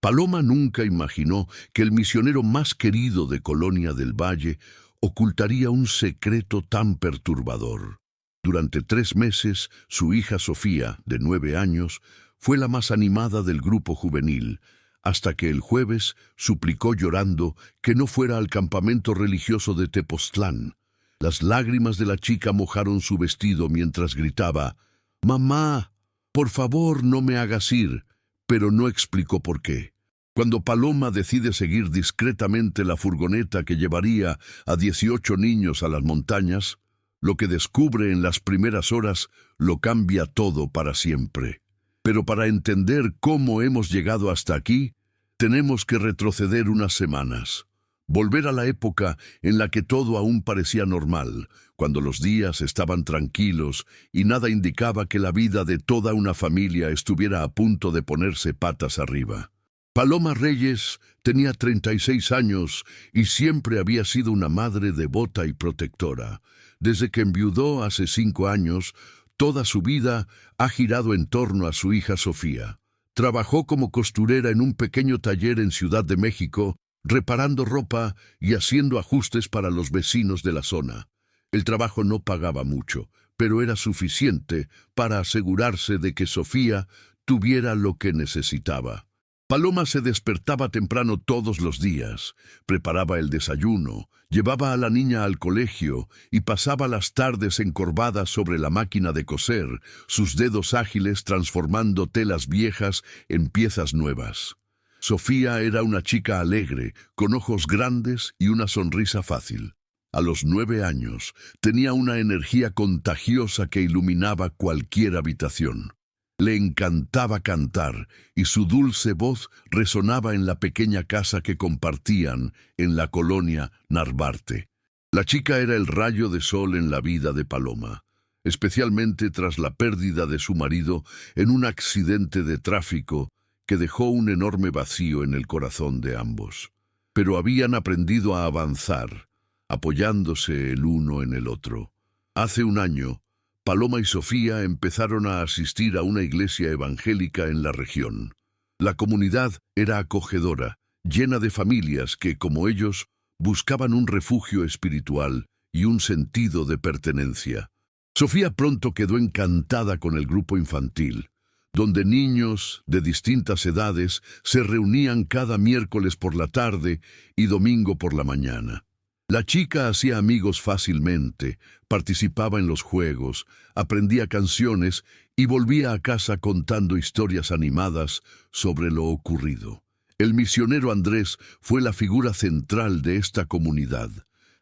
Paloma nunca imaginó que el misionero más querido de Colonia del Valle ocultaría un secreto tan perturbador. Durante 3 meses, su hija Sofía, de 9 años, fue la más animada del grupo juvenil, hasta que el jueves suplicó llorando que no fuera al campamento religioso de Tepoztlán. Las lágrimas de la chica mojaron su vestido mientras gritaba: «¡Mamá, por favor, no me hagas ir!», pero no explicó por qué. Cuando Paloma decide seguir discretamente la furgoneta que llevaría a 18 niños a las montañas, lo que descubre en las primeras horas lo cambia todo para siempre. Pero para entender cómo hemos llegado hasta aquí, tenemos que retroceder unas semanas. Volver a la época en la que todo aún parecía normal, cuando los días estaban tranquilos y nada indicaba que la vida de toda una familia estuviera a punto de ponerse patas arriba. Paloma Reyes tenía 36 años y siempre había sido una madre devota y protectora. Desde que enviudó hace 5 años, toda su vida ha girado en torno a su hija Sofía. Trabajó como costurera en un pequeño taller en Ciudad de México, reparando ropa y haciendo ajustes para los vecinos de la zona. El trabajo no pagaba mucho, pero era suficiente para asegurarse de que Sofía tuviera lo que necesitaba. Paloma se despertaba temprano todos los días, preparaba el desayuno, llevaba a la niña al colegio y pasaba las tardes encorvada sobre la máquina de coser, sus dedos ágiles transformando telas viejas en piezas nuevas. Sofía era una chica alegre, con ojos grandes y una sonrisa fácil. A los 9 años, tenía una energía contagiosa que iluminaba cualquier habitación. Le encantaba cantar y su dulce voz resonaba en la pequeña casa que compartían en la colonia Narvarte. La chica era el rayo de sol en la vida de Paloma, especialmente tras la pérdida de su marido en un accidente de tráfico que dejó un enorme vacío en el corazón de ambos. Pero habían aprendido a avanzar, apoyándose el uno en el otro. Hace un año, Paloma y Sofía empezaron a asistir a una iglesia evangélica en la región. La comunidad era acogedora, llena de familias que, como ellos, buscaban un refugio espiritual y un sentido de pertenencia. Sofía pronto quedó encantada con el grupo infantil, donde niños de distintas edades se reunían cada miércoles por la tarde y domingo por la mañana. La chica hacía amigos fácilmente, participaba en los juegos, aprendía canciones y volvía a casa contando historias animadas sobre lo ocurrido. El misionero Andrés fue la figura central de esta comunidad.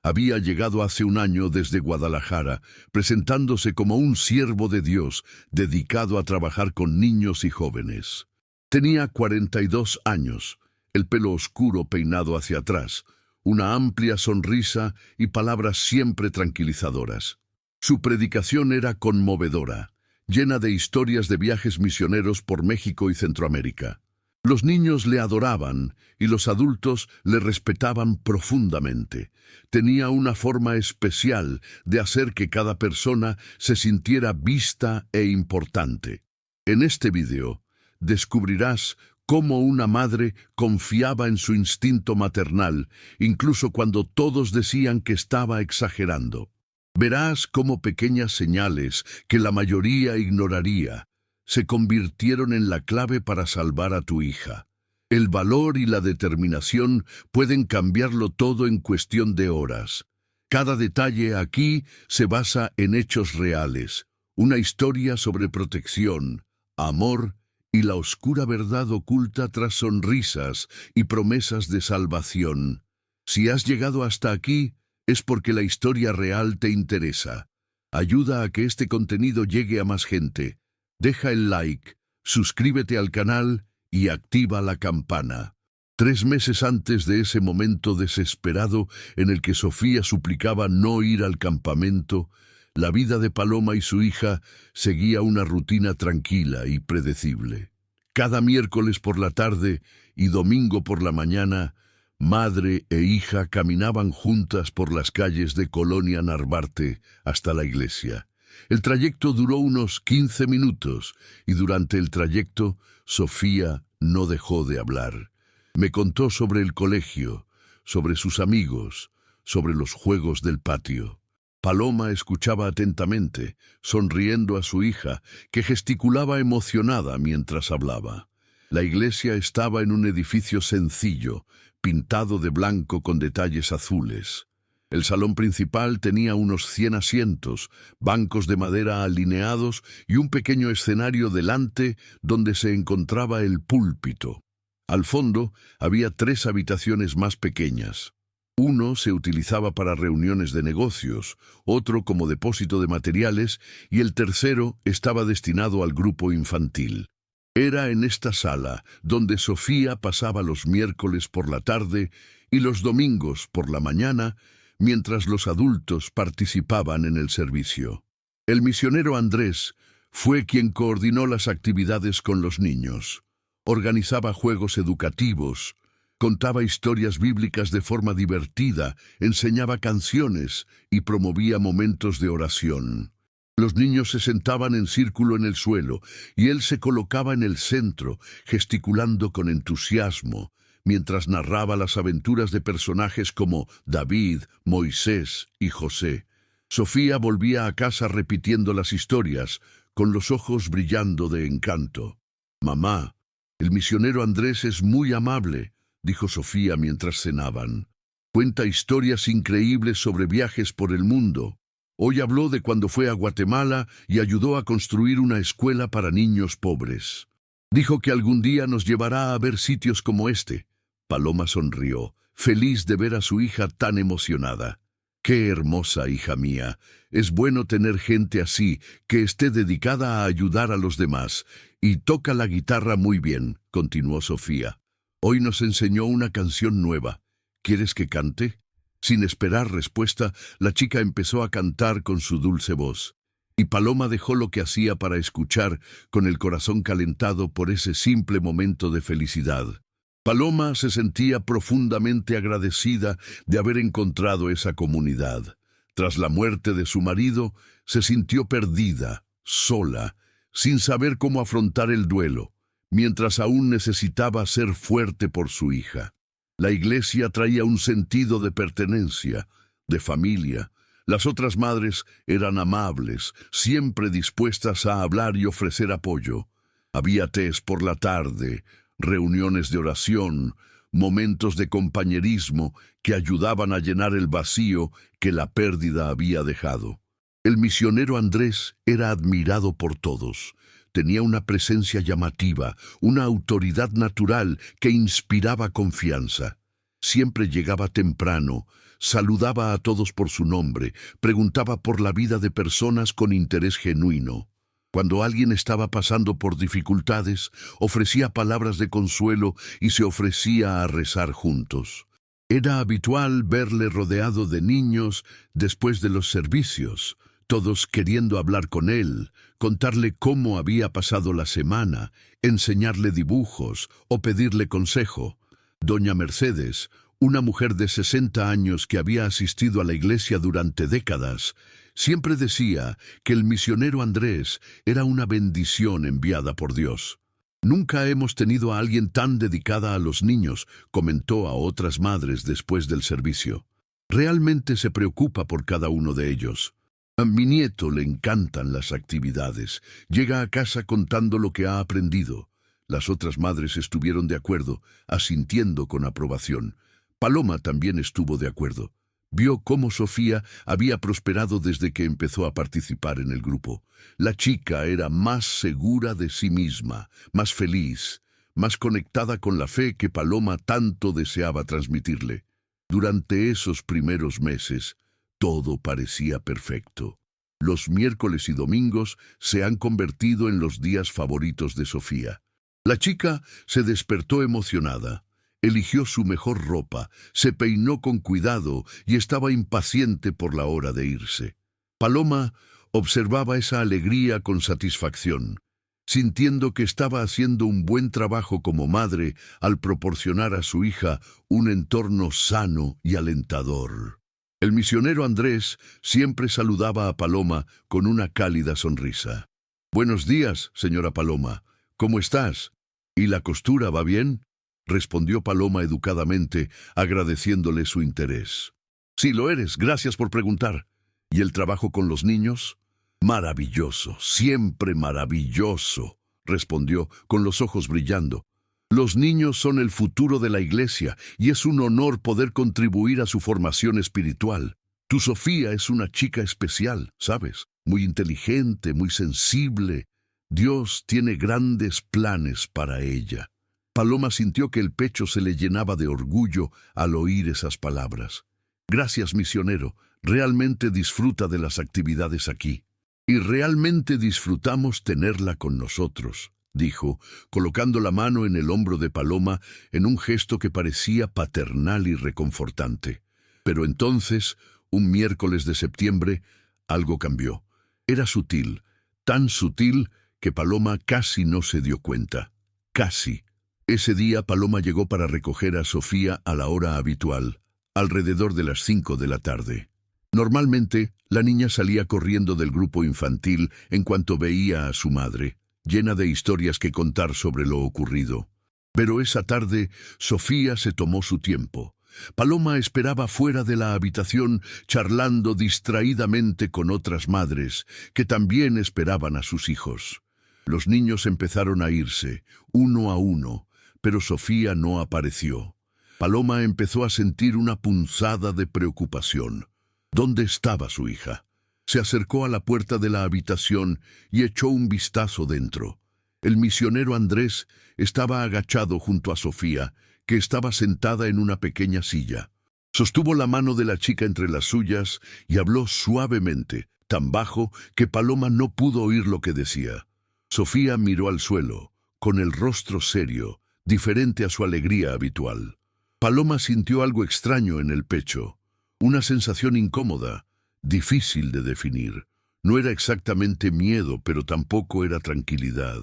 Había llegado hace un año desde Guadalajara, presentándose como un siervo de Dios dedicado a trabajar con niños y jóvenes. Tenía 42 años, el pelo oscuro peinado hacia atrás, una amplia sonrisa y palabras siempre tranquilizadoras. Su predicación era conmovedora, llena de historias de viajes misioneros por México y Centroamérica. Los niños le adoraban y los adultos le respetaban profundamente. Tenía una forma especial de hacer que cada persona se sintiera vista e importante. En este video descubrirás cómo una madre confiaba en su instinto maternal, incluso cuando todos decían que estaba exagerando. Verás cómo pequeñas señales que la mayoría ignoraría se convirtieron en la clave para salvar a tu hija. El valor y la determinación pueden cambiarlo todo en cuestión de horas. Cada detalle aquí se basa en hechos reales, una historia sobre protección, amor y la oscura verdad oculta tras sonrisas y promesas de salvación. Si has llegado hasta aquí, es porque la historia real te interesa. Ayuda a que este contenido llegue a más gente. Deja el like, suscríbete al canal y activa la campana. 3 meses antes de ese momento desesperado en el que Sofía suplicaba no ir al campamento, la vida de Paloma y su hija seguía una rutina tranquila y predecible. Cada miércoles por la tarde y domingo por la mañana, madre e hija caminaban juntas por las calles de Colonia Narvarte hasta la iglesia. El trayecto duró unos 15 minutos y durante el trayecto Sofía no dejó de hablar. Me contó sobre el colegio, sobre sus amigos, sobre los juegos del patio. Paloma escuchaba atentamente, sonriendo a su hija, que gesticulaba emocionada mientras hablaba. La iglesia estaba en un edificio sencillo, pintado de blanco con detalles azules. El salón principal tenía unos 100 asientos, bancos de madera alineados y un pequeño escenario delante donde se encontraba el púlpito. Al fondo había 3 habitaciones más pequeñas. Uno se utilizaba para reuniones de negocios, otro como depósito de materiales y el tercero estaba destinado al grupo infantil. Era en esta sala donde Sofía pasaba los miércoles por la tarde y los domingos por la mañana, mientras los adultos participaban en el servicio. El misionero Andrés fue quien coordinó las actividades con los niños. Organizaba juegos educativos, contaba historias bíblicas de forma divertida, enseñaba canciones y promovía momentos de oración. Los niños se sentaban en círculo en el suelo y él se colocaba en el centro, gesticulando con entusiasmo, mientras narraba las aventuras de personajes como David, Moisés y José. Sofía volvía a casa repitiendo las historias, con los ojos brillando de encanto. «Mamá, el misionero Andrés es muy amable», dijo Sofía mientras cenaban. «Cuenta historias increíbles sobre viajes por el mundo. Hoy habló de cuando fue a Guatemala y ayudó a construir una escuela para niños pobres. Dijo que algún día nos llevará a ver sitios como este». Paloma sonrió, feliz de ver a su hija tan emocionada. «Qué hermosa, hija mía. Es bueno tener gente así, que esté dedicada a ayudar a los demás. Y toca la guitarra muy bien», continuó Sofía. «Hoy nos enseñó una canción nueva. ¿Quieres que cante?». Sin esperar respuesta, la chica empezó a cantar con su dulce voz. Y Paloma dejó lo que hacía para escuchar, con el corazón calentado por ese simple momento de felicidad. Paloma se sentía profundamente agradecida de haber encontrado esa comunidad. Tras la muerte de su marido, se sintió perdida, sola, sin saber cómo afrontar el duelo, mientras aún necesitaba ser fuerte por su hija. La iglesia traía un sentido de pertenencia, de familia. Las otras madres eran amables, siempre dispuestas a hablar y ofrecer apoyo. Había tés por la tarde, reuniones de oración, momentos de compañerismo que ayudaban a llenar el vacío que la pérdida había dejado. El misionero Andrés era admirado por todos. Tenía una presencia llamativa, una autoridad natural que inspiraba confianza. Siempre llegaba temprano, saludaba a todos por su nombre, preguntaba por la vida de personas con interés genuino. Cuando alguien estaba pasando por dificultades, ofrecía palabras de consuelo y se ofrecía a rezar juntos. Era habitual verle rodeado de niños después de los servicios, todos queriendo hablar con él, contarle cómo había pasado la semana, enseñarle dibujos o pedirle consejo. Doña Mercedes, una mujer de 60 años que había asistido a la iglesia durante décadas, siempre decía que el misionero Andrés era una bendición enviada por Dios. «Nunca hemos tenido a alguien tan dedicada a los niños», comentó a otras madres después del servicio. «Realmente se preocupa por cada uno de ellos. A mi nieto le encantan las actividades. Llega a casa contando lo que ha aprendido». Las otras madres estuvieron de acuerdo, asintiendo con aprobación. Paloma también estuvo de acuerdo. Vio cómo Sofía había prosperado desde que empezó a participar en el grupo. La chica era más segura de sí misma, más feliz, más conectada con la fe que Paloma tanto deseaba transmitirle. Durante esos primeros meses, todo parecía perfecto. Los miércoles y domingos se han convertido en los días favoritos de Sofía. La chica se despertó emocionada. Eligió su mejor ropa, se peinó con cuidado y estaba impaciente por la hora de irse. Paloma observaba esa alegría con satisfacción, sintiendo que estaba haciendo un buen trabajo como madre al proporcionar a su hija un entorno sano y alentador. El misionero Andrés siempre saludaba a Paloma con una cálida sonrisa. «Buenos días, señora Paloma. ¿Cómo estás?». ¿Y la costura va bien?, respondió Paloma educadamente, agradeciéndole su interés. Sí, lo eres, gracias por preguntar. ¿Y el trabajo con los niños? Maravilloso, siempre maravilloso, respondió, con los ojos brillando. Los niños son el futuro de la iglesia y es un honor poder contribuir a su formación espiritual. Tu Sofía es una chica especial, ¿sabes? Muy inteligente, muy sensible. Dios tiene grandes planes para ella. Paloma sintió que el pecho se le llenaba de orgullo al oír esas palabras. Gracias, misionero. Realmente disfruta de las actividades aquí. Y realmente disfrutamos tenerla con nosotros, dijo, colocando la mano en el hombro de Paloma en un gesto que parecía paternal y reconfortante. Pero entonces, un miércoles de septiembre, algo cambió. Era sutil, tan sutil que Paloma casi no se dio cuenta. Casi. Ese día Paloma llegó para recoger a Sofía a la hora habitual, alrededor de las 5 de la tarde. Normalmente, la niña salía corriendo del grupo infantil en cuanto veía a su madre, llena de historias que contar sobre lo ocurrido. Pero esa tarde, Sofía se tomó su tiempo. Paloma esperaba fuera de la habitación, charlando distraídamente con otras madres, que también esperaban a sus hijos. Los niños empezaron a irse, uno a uno, pero Sofía no apareció. Paloma empezó a sentir una punzada de preocupación. ¿Dónde estaba su hija? Se acercó a la puerta de la habitación y echó un vistazo dentro. El misionero Andrés estaba agachado junto a Sofía, que estaba sentada en una pequeña silla. Sostuvo la mano de la chica entre las suyas y habló suavemente, tan bajo que Paloma no pudo oír lo que decía. Sofía miró al suelo, con el rostro serio, diferente a su alegría habitual. Paloma sintió algo extraño en el pecho. Una sensación incómoda, difícil de definir. No era exactamente miedo, pero tampoco era tranquilidad.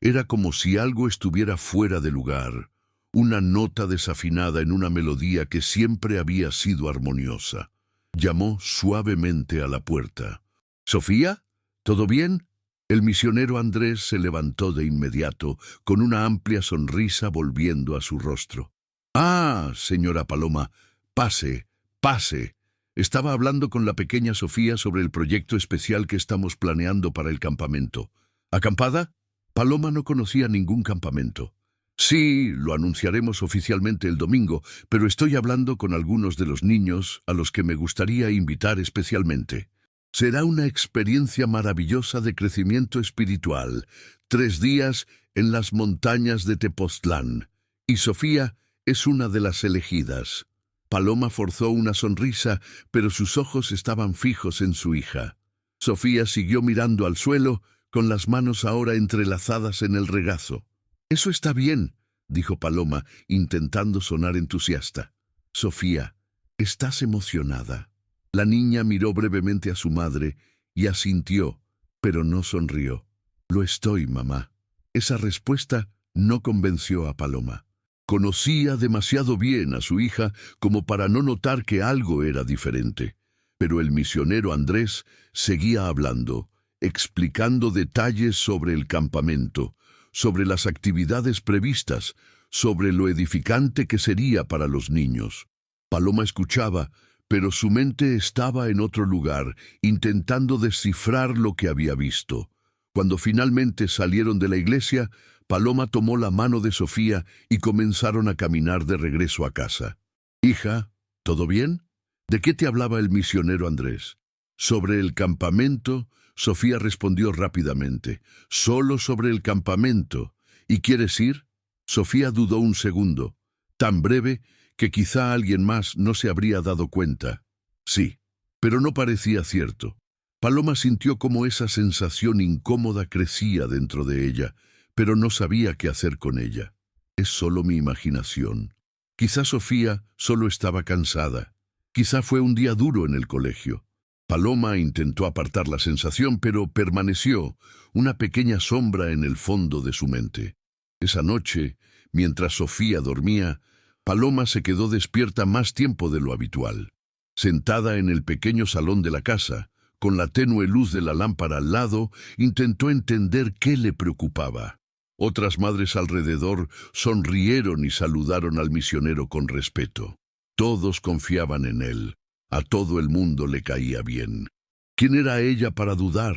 Era como si algo estuviera fuera de lugar, una nota desafinada en una melodía que siempre había sido armoniosa. Llamó suavemente a la puerta. «¿Sofía? ¿Todo bien?» El misionero Andrés se levantó de inmediato, con una amplia sonrisa volviendo a su rostro. «Ah, señora Paloma, pase. Pase. Estaba hablando con la pequeña Sofía sobre el proyecto especial que estamos planeando para el campamento. ¿Acampada?» Paloma no conocía ningún campamento. «Sí, lo anunciaremos oficialmente el domingo, pero estoy hablando con algunos de los niños a los que me gustaría invitar especialmente. Será una experiencia maravillosa de crecimiento espiritual. 3 días en las montañas de Tepoztlán. Y Sofía es una de las elegidas». Paloma forzó una sonrisa, pero sus ojos estaban fijos en su hija. Sofía siguió mirando al suelo, con las manos ahora entrelazadas en el regazo. «Eso está bien», dijo Paloma, intentando sonar entusiasta. «Sofía, ¿estás emocionada?» La niña miró brevemente a su madre y asintió, pero no sonrió. «Lo estoy, mamá». Esa respuesta no convenció a Paloma. Conocía demasiado bien a su hija como para no notar que algo era diferente. Pero el misionero Andrés seguía hablando, explicando detalles sobre el campamento, sobre las actividades previstas, sobre lo edificante que sería para los niños. Paloma escuchaba, pero su mente estaba en otro lugar, intentando descifrar lo que había visto. Cuando finalmente salieron de la iglesia, Paloma tomó la mano de Sofía y comenzaron a caminar de regreso a casa. «Hija, ¿todo bien?» ¿De qué te hablaba el misionero Andrés? «Sobre el campamento», Sofía respondió rápidamente. «Solo sobre el campamento. ¿Y quieres ir?» Sofía dudó un segundo, tan breve que quizá alguien más no se habría dado cuenta. Sí, pero no parecía cierto. Paloma sintió como esa sensación incómoda crecía dentro de ella, pero no sabía qué hacer con ella. «Es solo mi imaginación». Quizá Sofía solo estaba cansada. Quizá fue un día duro en el colegio. Paloma intentó apartar la sensación, pero permaneció, una pequeña sombra en el fondo de su mente. Esa noche, mientras Sofía dormía, Paloma se quedó despierta más tiempo de lo habitual. Sentada en el pequeño salón de la casa, con la tenue luz de la lámpara al lado, intentó entender qué le preocupaba. Otras madres alrededor sonrieron y saludaron al misionero con respeto. Todos confiaban en él. A todo el mundo le caía bien. ¿Quién era ella para dudar?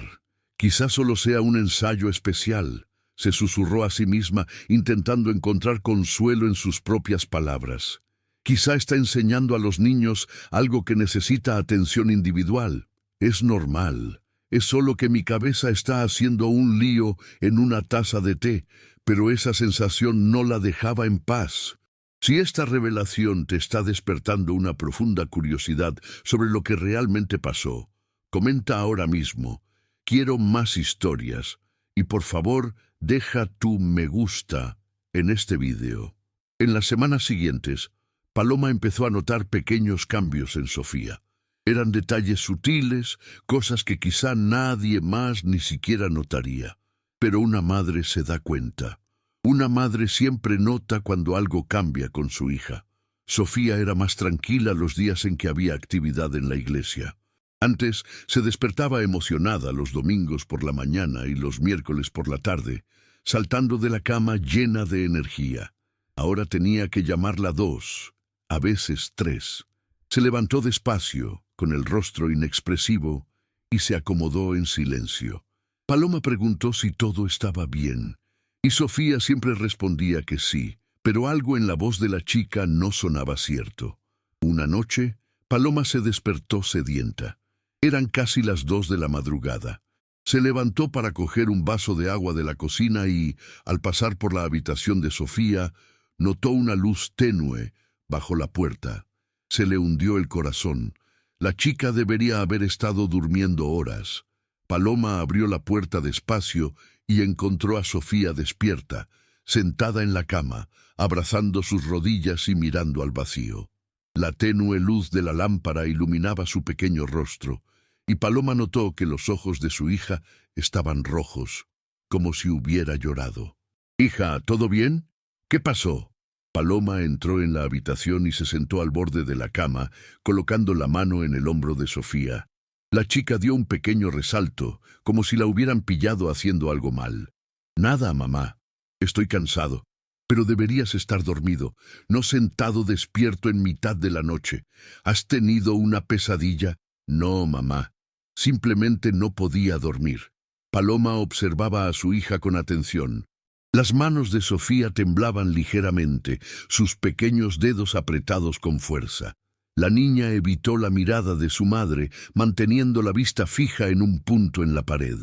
Quizás solo sea un ensayo especial, se susurró a sí misma, intentando encontrar consuelo en sus propias palabras. Quizá está enseñando a los niños algo que necesita atención individual. Es normal. Es solo que mi cabeza está haciendo un lío en una taza de té, pero esa sensación no la dejaba en paz. Si esta revelación te está despertando una profunda curiosidad sobre lo que realmente pasó, comenta ahora mismo. Quiero más historias. Y por favor, deja tu me gusta en este vídeo. En las semanas siguientes, Paloma empezó a notar pequeños cambios en Sofía. Eran detalles sutiles, cosas que quizá nadie más ni siquiera notaría. Pero una madre se da cuenta. Una madre siempre nota cuando algo cambia con su hija. Sofía era más tranquila los días en que había actividad en la iglesia. Antes se despertaba emocionada los domingos por la mañana y los miércoles por la tarde, saltando de la cama llena de energía. Ahora tenía que llamarla 2, a veces 3. Se levantó despacio, con el rostro inexpresivo, y se acomodó en silencio. Paloma preguntó si todo estaba bien, y Sofía siempre respondía que sí, pero algo en la voz de la chica no sonaba cierto. Una noche, Paloma se despertó sedienta. Eran casi las 2 de la madrugada. Se levantó para coger un vaso de agua de la cocina y, al pasar por la habitación de Sofía, notó una luz tenue bajo la puerta. Se le hundió el corazón. La chica debería haber estado durmiendo horas. Paloma abrió la puerta despacio y encontró a Sofía despierta, sentada en la cama, abrazando sus rodillas y mirando al vacío. La tenue luz de la lámpara iluminaba su pequeño rostro, y Paloma notó que los ojos de su hija estaban rojos, como si hubiera llorado. «Hija, ¿todo bien? ¿Qué pasó?» Paloma entró en la habitación y se sentó al borde de la cama, colocando la mano en el hombro de Sofía. La chica dio un pequeño resalto, como si la hubieran pillado haciendo algo mal. «Nada, mamá. Estoy cansado. Pero deberías estar dormido, no sentado despierto en mitad de la noche. ¿Has tenido una pesadilla?» «No, mamá. Simplemente no podía dormir». Paloma observaba a su hija con atención. Las manos de Sofía temblaban ligeramente, sus pequeños dedos apretados con fuerza. La niña evitó la mirada de su madre, manteniendo la vista fija en un punto en la pared.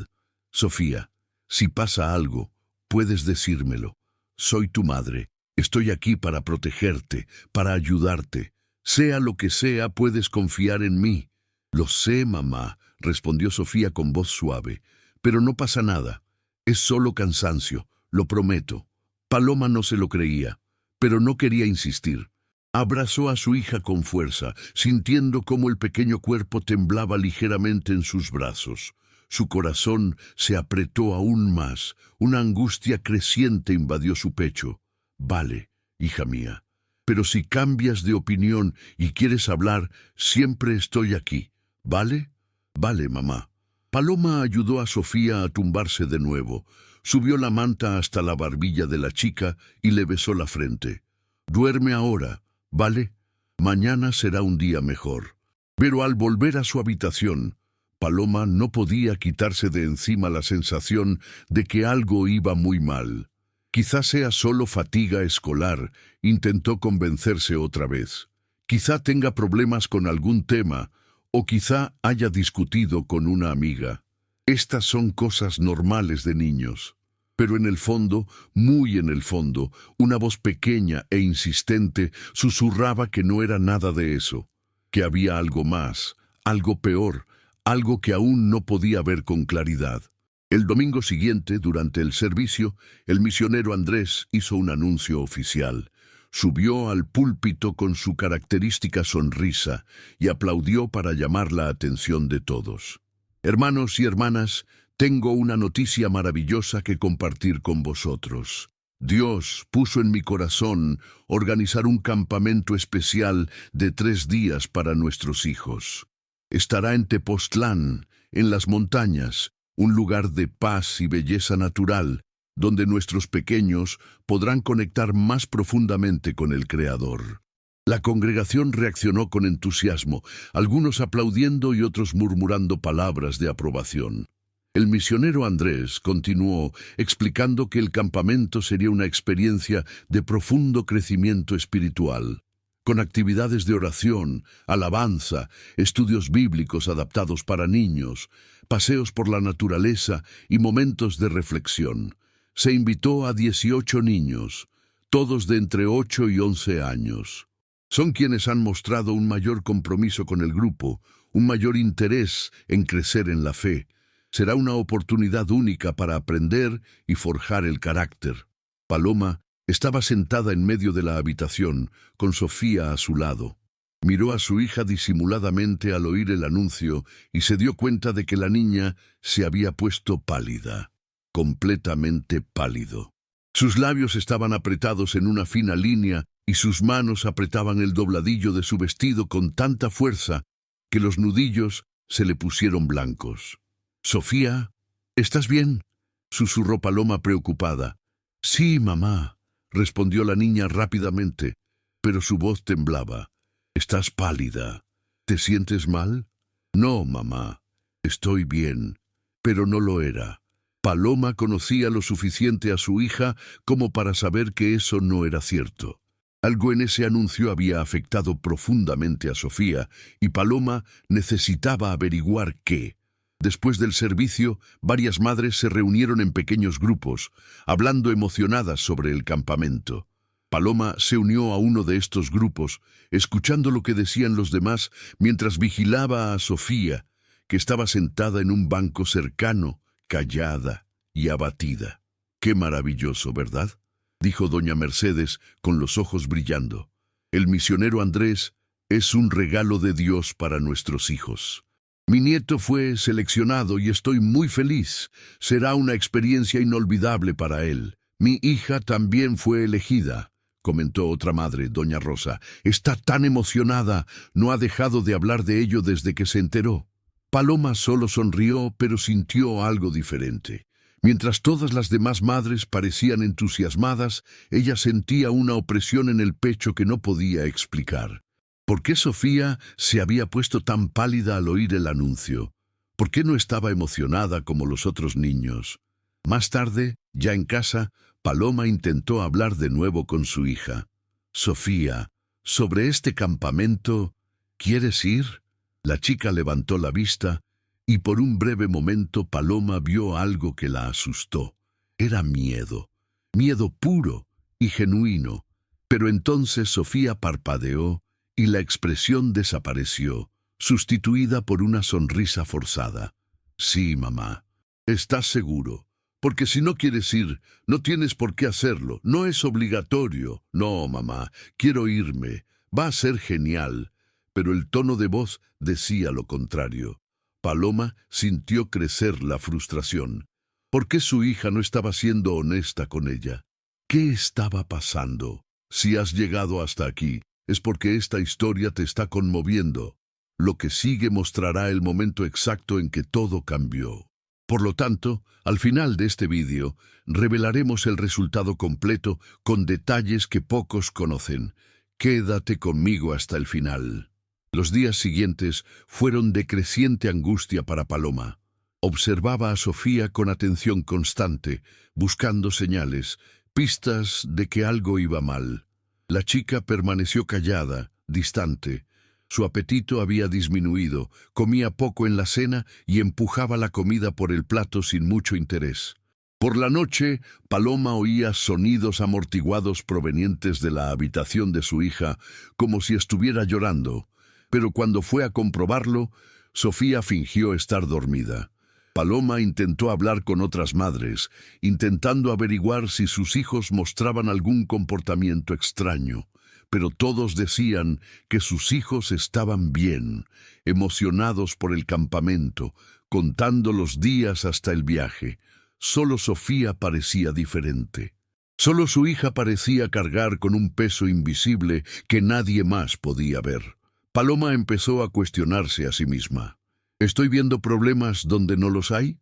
«Sofía, si pasa algo, puedes decírmelo. Soy tu madre. Estoy aquí para protegerte, para ayudarte. Sea lo que sea, puedes confiar en mí». «Lo sé, mamá», respondió Sofía con voz suave, «pero no pasa nada. Es solo cansancio, lo prometo». Paloma no se lo creía, pero no quería insistir. Abrazó a su hija con fuerza, sintiendo cómo el pequeño cuerpo temblaba ligeramente en sus brazos. Su corazón se apretó aún más, una angustia creciente invadió su pecho. «Vale, hija mía, pero si cambias de opinión y quieres hablar, siempre estoy aquí. ¿Vale?» «Vale, mamá». Paloma ayudó a Sofía a tumbarse de nuevo, subió la manta hasta la barbilla de la chica y le besó la frente. «Duerme ahora, ¿vale? Mañana será un día mejor». Pero al volver a su habitación, Paloma no podía quitarse de encima la sensación de que algo iba muy mal. Quizá sea solo fatiga escolar, intentó convencerse otra vez. Quizá tenga problemas con algún tema, o quizá haya discutido con una amiga. Estas son cosas normales de niños. Pero en el fondo, muy en el fondo, una voz pequeña e insistente susurraba que no era nada de eso, que había algo más, algo peor, algo que aún no podía ver con claridad. El domingo siguiente, durante el servicio, el misionero Andrés hizo un anuncio oficial. Subió al púlpito con su característica sonrisa y aplaudió para llamar la atención de todos. «Hermanos y hermanas, tengo una noticia maravillosa que compartir con vosotros. Dios puso en mi corazón organizar un campamento especial de 3 días para nuestros hijos. Estará en Tepoztlán, en las montañas, un lugar de paz y belleza natural, donde nuestros pequeños podrán conectar más profundamente con el Creador. La congregación reaccionó con entusiasmo, algunos aplaudiendo y otros murmurando palabras de aprobación. El misionero Andrés continuó explicando que el campamento sería una experiencia de profundo crecimiento espiritual, con actividades de oración, alabanza, estudios bíblicos adaptados para niños, paseos por la naturaleza y momentos de reflexión. Se invitó a 18 niños, todos de entre 8 y 11 años. Son quienes han mostrado un mayor compromiso con el grupo, un mayor interés en crecer en la fe. Será una oportunidad única para aprender y forjar el carácter. Paloma estaba sentada en medio de la habitación, con Sofía a su lado. Miró a su hija disimuladamente al oír el anuncio y se dio cuenta de que la niña se había puesto pálida, completamente pálido. Sus labios estaban apretados en una fina línea y sus manos apretaban el dobladillo de su vestido con tanta fuerza que los nudillos se le pusieron blancos. «Sofía, ¿estás bien?», susurró Paloma preocupada. «Sí, mamá», respondió la niña rápidamente, pero su voz temblaba. «Estás pálida. ¿Te sientes mal?». «No, mamá. Estoy bien». Pero no lo era. Paloma conocía lo suficiente a su hija como para saber que eso no era cierto. Algo en ese anuncio había afectado profundamente a Sofía y Paloma necesitaba averiguar qué. Después del servicio, varias madres se reunieron en pequeños grupos, hablando emocionadas sobre el campamento. Paloma se unió a uno de estos grupos, escuchando lo que decían los demás mientras vigilaba a Sofía, que estaba sentada en un banco cercano, callada y abatida. «Qué maravilloso, ¿verdad?», dijo doña Mercedes con los ojos brillando. «El misionero Andrés es un regalo de Dios para nuestros hijos. Mi nieto fue seleccionado y estoy muy feliz. Será una experiencia inolvidable para él. Mi hija también fue elegida», comentó otra madre, doña Rosa. «Está tan emocionada, no ha dejado de hablar de ello desde que se enteró». Paloma solo sonrió, pero sintió algo diferente. Mientras todas las demás madres parecían entusiasmadas, ella sentía una opresión en el pecho que no podía explicar. ¿Por qué Sofía se había puesto tan pálida al oír el anuncio? ¿Por qué no estaba emocionada como los otros niños? Más tarde, ya en casa, Paloma intentó hablar de nuevo con su hija. «Sofía, sobre este campamento, ¿quieres ir?». La chica levantó la vista y por un breve momento Paloma vio algo que la asustó. Era miedo, miedo puro y genuino. Pero entonces Sofía parpadeó y la expresión desapareció, sustituida por una sonrisa forzada. «Sí, mamá. ¿Estás seguro? Porque si no quieres ir, no tienes por qué hacerlo. No es obligatorio». «No, mamá, quiero irme. Va a ser genial». Pero el tono de voz decía lo contrario. Paloma sintió crecer la frustración. ¿Por qué su hija no estaba siendo honesta con ella? ¿Qué estaba pasando? Si has llegado hasta aquí, es porque esta historia te está conmoviendo. Lo que sigue mostrará el momento exacto en que todo cambió. Por lo tanto, al final de este vídeo, revelaremos el resultado completo con detalles que pocos conocen. Quédate conmigo hasta el final. Los días siguientes fueron de creciente angustia para Paloma. Observaba a Sofía con atención constante, buscando señales, pistas de que algo iba mal. La chica permaneció callada, distante. Su apetito había disminuido, comía poco en la cena y empujaba la comida por el plato sin mucho interés. Por la noche, Paloma oía sonidos amortiguados provenientes de la habitación de su hija, como si estuviera llorando. Pero cuando fue a comprobarlo, Sofía fingió estar dormida. Paloma intentó hablar con otras madres, intentando averiguar si sus hijos mostraban algún comportamiento extraño, pero todos decían que sus hijos estaban bien, emocionados por el campamento, contando los días hasta el viaje. Solo Sofía parecía diferente. Solo su hija parecía cargar con un peso invisible que nadie más podía ver. Paloma empezó a cuestionarse a sí misma. ¿Estoy viendo problemas donde no los hay?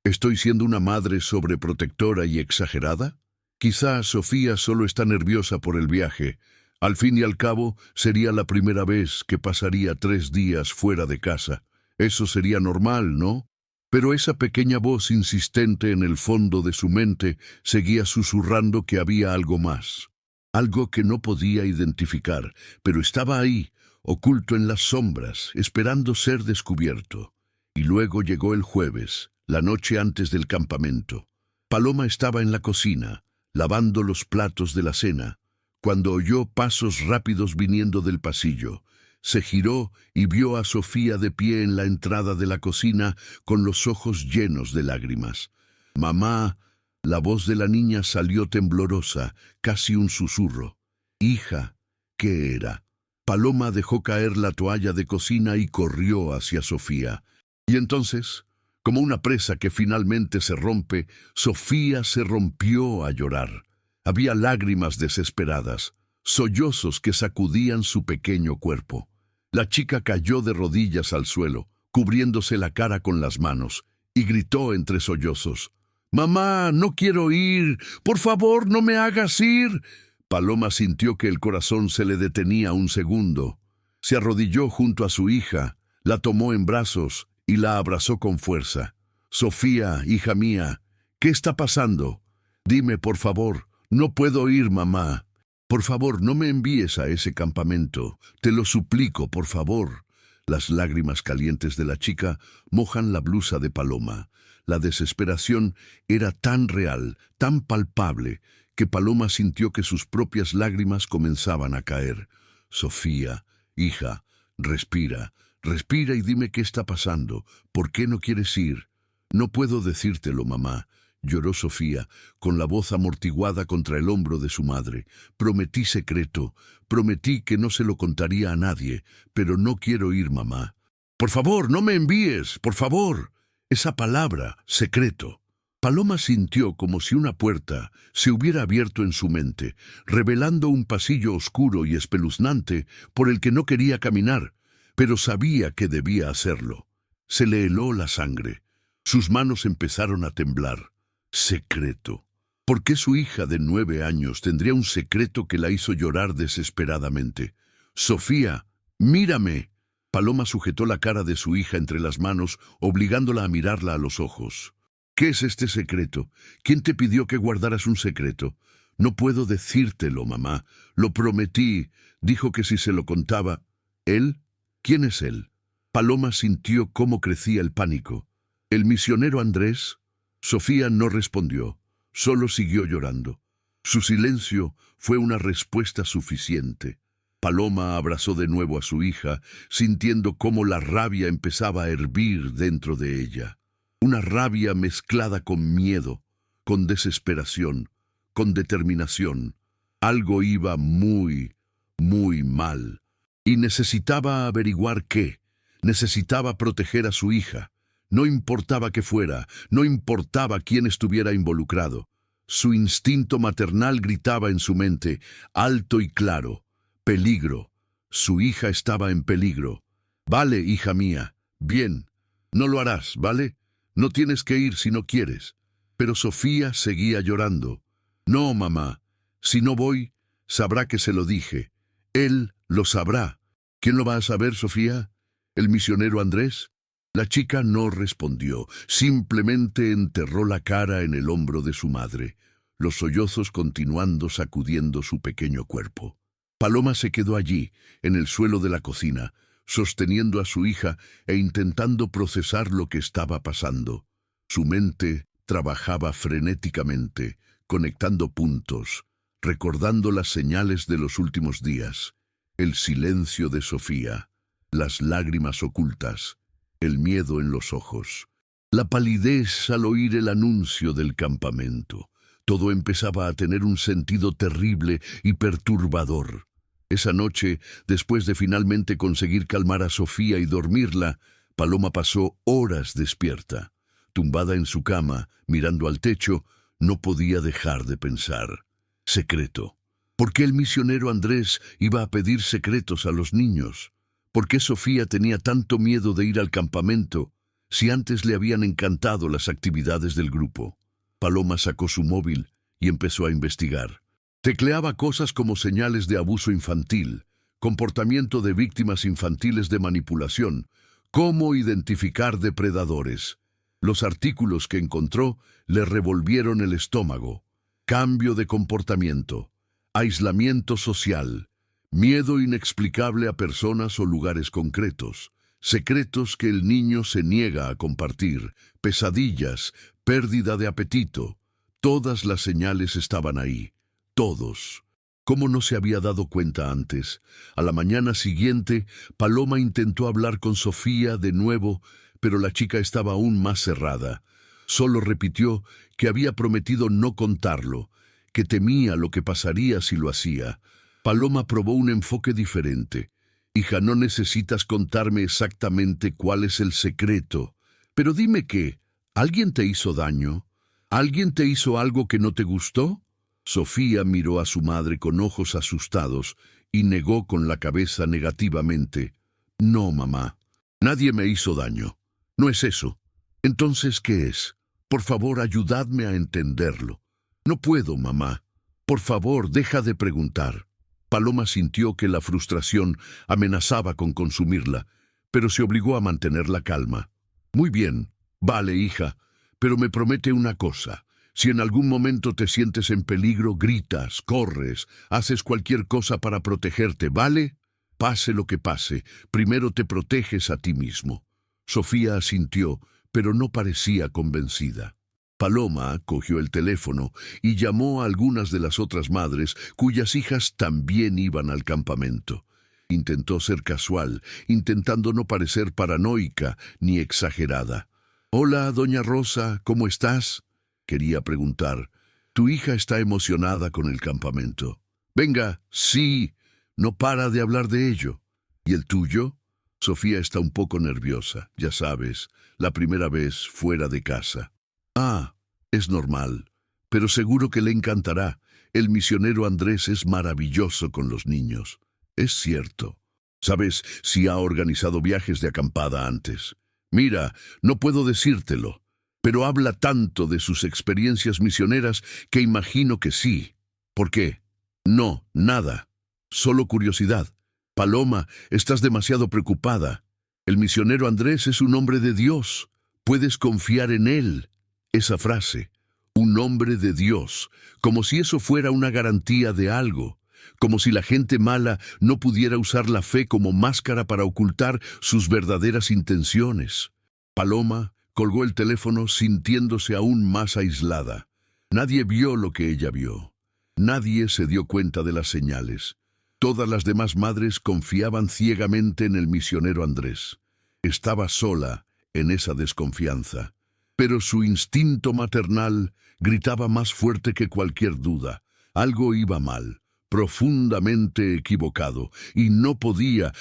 ¿Estoy siendo una madre sobreprotectora y exagerada? Quizá Sofía solo está nerviosa por el viaje. Al fin y al cabo, sería la primera vez que pasaría 3 días fuera de casa. Eso sería normal, ¿no? Pero esa pequeña voz insistente en el fondo de su mente seguía susurrando que había algo más. Algo que no podía identificar, pero estaba ahí, oculto en las sombras, esperando ser descubierto. Y luego llegó el jueves, la noche antes del campamento. Paloma estaba en la cocina, lavando los platos de la cena, cuando oyó pasos rápidos viniendo del pasillo. Se giró y vio a Sofía de pie en la entrada de la cocina con los ojos llenos de lágrimas. «Mamá», la voz de la niña salió temblorosa, casi un susurro. «Hija», ¿qué era? Paloma dejó caer la toalla de cocina y corrió hacia Sofía. Y entonces, como una presa que finalmente se rompe, Sofía se rompió a llorar. Había lágrimas desesperadas, sollozos que sacudían su pequeño cuerpo. La chica cayó de rodillas al suelo, cubriéndose la cara con las manos, y gritó entre sollozos: «Mamá, no quiero ir. Por favor, no me hagas ir». Paloma sintió que el corazón se le detenía un segundo. Se arrodilló junto a su hija, la tomó en brazos y la abrazó con fuerza. «Sofía, hija mía, ¿qué está pasando? Dime, por favor. No puedo ir, mamá. Por favor, no me envíes a ese campamento. Te lo suplico, por favor». Las lágrimas calientes de la chica mojan la blusa de Paloma. La desesperación era tan real, tan palpable, que Paloma sintió que sus propias lágrimas comenzaban a caer. «Sofía, hija, respira, respira y dime qué está pasando. ¿Por qué no quieres ir?» «No puedo decírtelo, mamá», lloró Sofía, con la voz amortiguada contra el hombro de su madre. «Prometí secreto, prometí que no se lo contaría a nadie, pero no quiero ir, mamá. Por favor, no me envíes, por favor». Esa palabra, secreto. Paloma sintió como si una puerta se hubiera abierto en su mente, revelando un pasillo oscuro y espeluznante por el que no quería caminar, pero sabía que debía hacerlo. Se le heló la sangre. Sus manos empezaron a temblar. Secreto. ¿Por qué su hija de 9 años tendría un secreto que la hizo llorar desesperadamente? «Sofía, mírame». Paloma sujetó la cara de su hija entre las manos, obligándola a mirarla a los ojos. «¿Qué es este secreto? ¿Quién te pidió que guardaras un secreto?» «No puedo decírtelo, mamá. Lo prometí. Dijo que si se lo contaba». «¿Él? ¿Quién es él?» Paloma sintió cómo crecía el pánico. «¿El misionero Andrés?» Sofía no respondió, solo siguió llorando. Su silencio fue una respuesta suficiente. Paloma abrazó de nuevo a su hija, sintiendo cómo la rabia empezaba a hervir dentro de ella. Una rabia mezclada con miedo, con desesperación, con determinación. Algo iba muy, muy mal. Y necesitaba averiguar qué. Necesitaba proteger a su hija. No importaba qué fuera, no importaba quién estuviera involucrado. Su instinto maternal gritaba en su mente, alto y claro: «Peligro». Su hija estaba en peligro. «Vale, hija mía. Bien. No lo harás, ¿vale? No tienes que ir si no quieres». Pero Sofía seguía llorando. «No, mamá. Si no voy, sabrá que se lo dije. Él lo sabrá». «¿Quién lo va a saber, Sofía? ¿El misionero Andrés?» La chica no respondió, simplemente enterró la cara en el hombro de su madre, los sollozos continuando sacudiendo su pequeño cuerpo. Paloma se quedó allí, en el suelo de la cocina, sosteniendo a su hija e intentando procesar lo que estaba pasando. Su mente trabajaba frenéticamente, conectando puntos, recordando las señales de los últimos días, el silencio de Sofía, las lágrimas ocultas, el miedo en los ojos, la palidez al oír el anuncio del campamento. Todo empezaba a tener un sentido terrible y perturbador. Esa noche, después de finalmente conseguir calmar a Sofía y dormirla, Paloma pasó horas despierta. Tumbada en su cama, mirando al techo, no podía dejar de pensar. Secreto. ¿Por qué el misionero Andrés iba a pedir secretos a los niños? ¿Por qué Sofía tenía tanto miedo de ir al campamento? si antes le habían encantado las actividades del grupo. Paloma sacó su móvil y empezó a investigar. Tecleaba cosas como señales de abuso infantil, comportamiento de víctimas infantiles de manipulación, cómo identificar depredadores. Los artículos que encontró le revolvieron el estómago. Cambio de comportamiento, aislamiento social, miedo inexplicable a personas o lugares concretos, secretos que el niño se niega a compartir, pesadillas, pérdida de apetito. Todas las señales estaban ahí. Todos. ¿Cómo no se había dado cuenta antes? A la mañana siguiente, Paloma intentó hablar con Sofía de nuevo, pero la chica estaba aún más cerrada. Solo repitió que había prometido no contarlo, que temía lo que pasaría si lo hacía. Paloma probó un enfoque diferente. Hija, no necesitas contarme exactamente cuál es el secreto, pero dime que, ¿alguien te hizo daño? ¿Alguien te hizo algo que no te gustó? Sofía miró a su madre con ojos asustados y negó con la cabeza negativamente. No, mamá, nadie me hizo daño. No es eso. Entonces, ¿qué es? Por favor, ayudadme a entenderlo. No puedo, mamá. Por favor, deja de preguntar. Paloma sintió que la frustración amenazaba con consumirla, pero se obligó a mantener la calma. Muy bien, vale, hija, pero me promete una cosa. Si en algún momento te sientes en peligro, gritas, corres, haces cualquier cosa para protegerte, ¿vale? Pase lo que pase, primero te proteges a ti mismo. Sofía asintió, pero no parecía convencida. Paloma cogió el teléfono y llamó a algunas de las otras madres cuyas hijas también iban al campamento. Intentó ser casual, intentando no parecer paranoica ni exagerada. «Hola, doña Rosa, ¿cómo estás?», quería preguntar. «Tu hija está emocionada con el campamento». «Venga, sí, no para de hablar de ello». «¿Y el tuyo?». «Sofía está un poco nerviosa, ya sabes, la primera vez fuera de casa». «Ah, es normal, pero seguro que le encantará. El misionero Andrés es maravilloso con los niños». «Es cierto. ¿Sabes si ha organizado viajes de acampada antes?». «Mira, no puedo decírtelo, pero habla tanto de sus experiencias misioneras que imagino que sí». «¿Por qué?». «No, nada. Solo curiosidad. Paloma, estás demasiado preocupada. El misionero Andrés es un hombre de Dios. Puedes confiar en él». Esa frase, un hombre de Dios, como si eso fuera una garantía de algo, como si la gente mala no pudiera usar la fe como máscara para ocultar sus verdaderas intenciones. Paloma colgó el teléfono sintiéndose aún más aislada. Nadie vio lo que ella vio. Nadie se dio cuenta de las señales. Todas las demás madres confiaban ciegamente en el misionero Andrés. Estaba sola en esa desconfianza. Pero su instinto maternal gritaba más fuerte que cualquier duda. Algo iba mal, profundamente equivocado, y no podía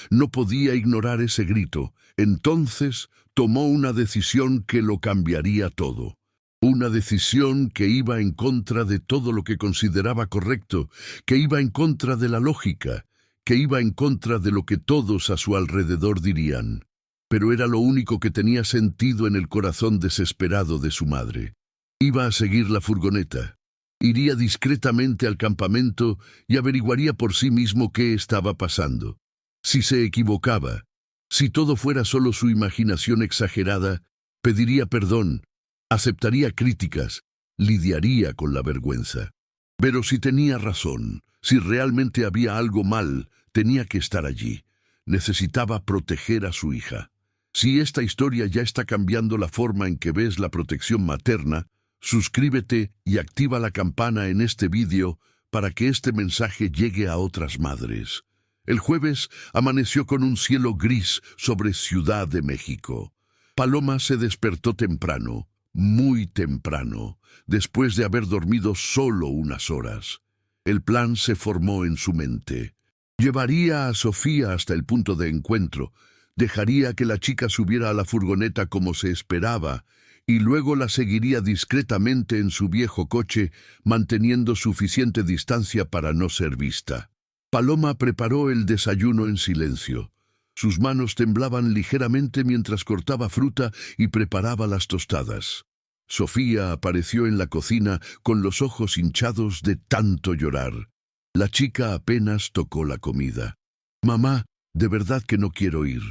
ignorar ese grito. Entonces tomó una decisión que lo cambiaría todo. Una decisión que iba en contra de todo lo que consideraba correcto, que iba en contra de la lógica, que iba en contra de lo que todos a su alrededor dirían. Pero era lo único que tenía sentido en el corazón desesperado de su madre. Iba a seguir la furgoneta. Iría discretamente al campamento y averiguaría por sí mismo qué estaba pasando. Si se equivocaba, si todo fuera solo su imaginación exagerada, pediría perdón, aceptaría críticas, lidiaría con la vergüenza. Pero si tenía razón, si realmente había algo mal, tenía que estar allí. Necesitaba proteger a su hija. Si esta historia ya está cambiando la forma en que ves la protección materna, suscríbete y activa la campana en este vídeo para que este mensaje llegue a otras madres. El jueves amaneció con un cielo gris sobre Ciudad de México. Paloma se despertó temprano, muy temprano, después de haber dormido solo unas horas. El plan se formó en su mente. Llevaría a Sofía hasta el punto de encuentro, dejaría que la chica subiera a la furgoneta como se esperaba, y luego la seguiría discretamente en su viejo coche, manteniendo suficiente distancia para no ser vista. Paloma preparó el desayuno en silencio. Sus manos temblaban ligeramente mientras cortaba fruta y preparaba las tostadas. Sofía apareció en la cocina con los ojos hinchados de tanto llorar. La chica apenas tocó la comida. «Mamá, de verdad que no quiero ir».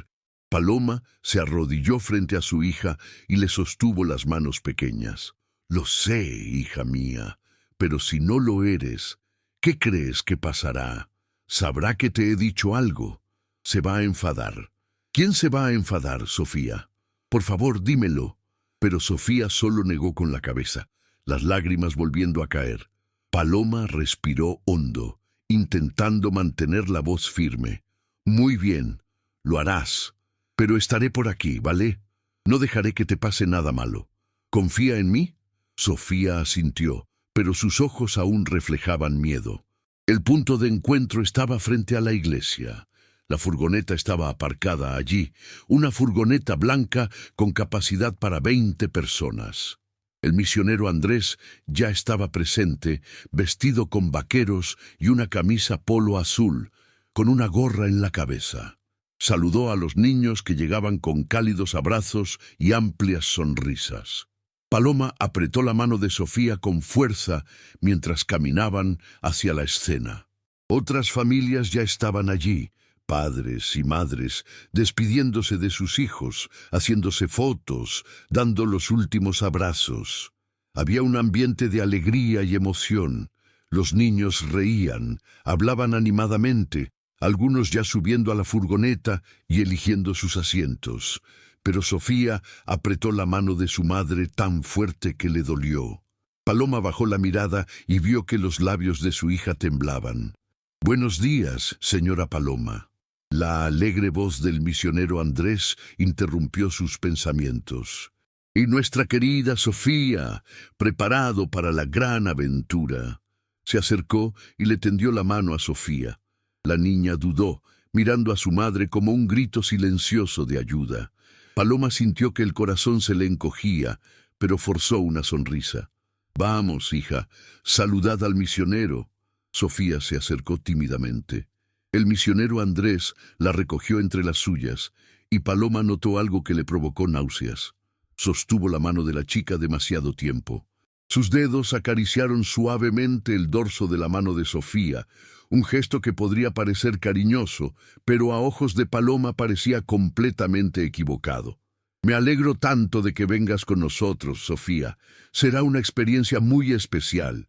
Paloma se arrodilló frente a su hija y le sostuvo las manos pequeñas. «Lo sé, hija mía, pero si no lo eres, ¿qué crees que pasará? Sabrá que te he dicho algo. Se va a enfadar». «¿Quién se va a enfadar, Sofía? Por favor, dímelo». Pero Sofía solo negó con la cabeza, las lágrimas volviendo a caer. Paloma respiró hondo, intentando mantener la voz firme. «Muy bien, lo harás. Pero estaré por aquí, ¿vale? No dejaré que te pase nada malo. ¿Confía en mí?» Sofía asintió, pero sus ojos aún reflejaban miedo. El punto de encuentro estaba frente a la iglesia. La furgoneta estaba aparcada allí, una furgoneta blanca con capacidad para 20 personas. El misionero Andrés ya estaba presente, vestido con vaqueros y una camisa polo azul, con una gorra en la cabeza. Saludó a los niños que llegaban con cálidos abrazos y amplias sonrisas. Paloma apretó la mano de Sofía con fuerza mientras caminaban hacia la escena. Otras familias ya estaban allí, padres y madres, despidiéndose de sus hijos, haciéndose fotos, dando los últimos abrazos. Había un ambiente de alegría y emoción. Los niños reían, hablaban animadamente, algunos ya subiendo a la furgoneta y eligiendo sus asientos. Pero Sofía apretó la mano de su madre tan fuerte que le dolió. Paloma bajó la mirada y vio que los labios de su hija temblaban. «Buenos días, señora Paloma». La alegre voz del misionero Andrés interrumpió sus pensamientos. «Y nuestra querida Sofía, preparado para la gran aventura». Se acercó y le tendió la mano a Sofía. La niña dudó, mirando a su madre como un grito silencioso de ayuda. Paloma sintió que el corazón se le encogía, pero forzó una sonrisa. «Vamos, hija, saludad al misionero». Sofía se acercó tímidamente. El misionero Andrés la recogió entre las suyas, y Paloma notó algo que le provocó náuseas. Sostuvo la mano de la chica demasiado tiempo. Sus dedos acariciaron suavemente el dorso de la mano de Sofía, un gesto que podría parecer cariñoso, pero a ojos de Paloma parecía completamente equivocado. «Me alegro tanto de que vengas con nosotros, Sofía. Será una experiencia muy especial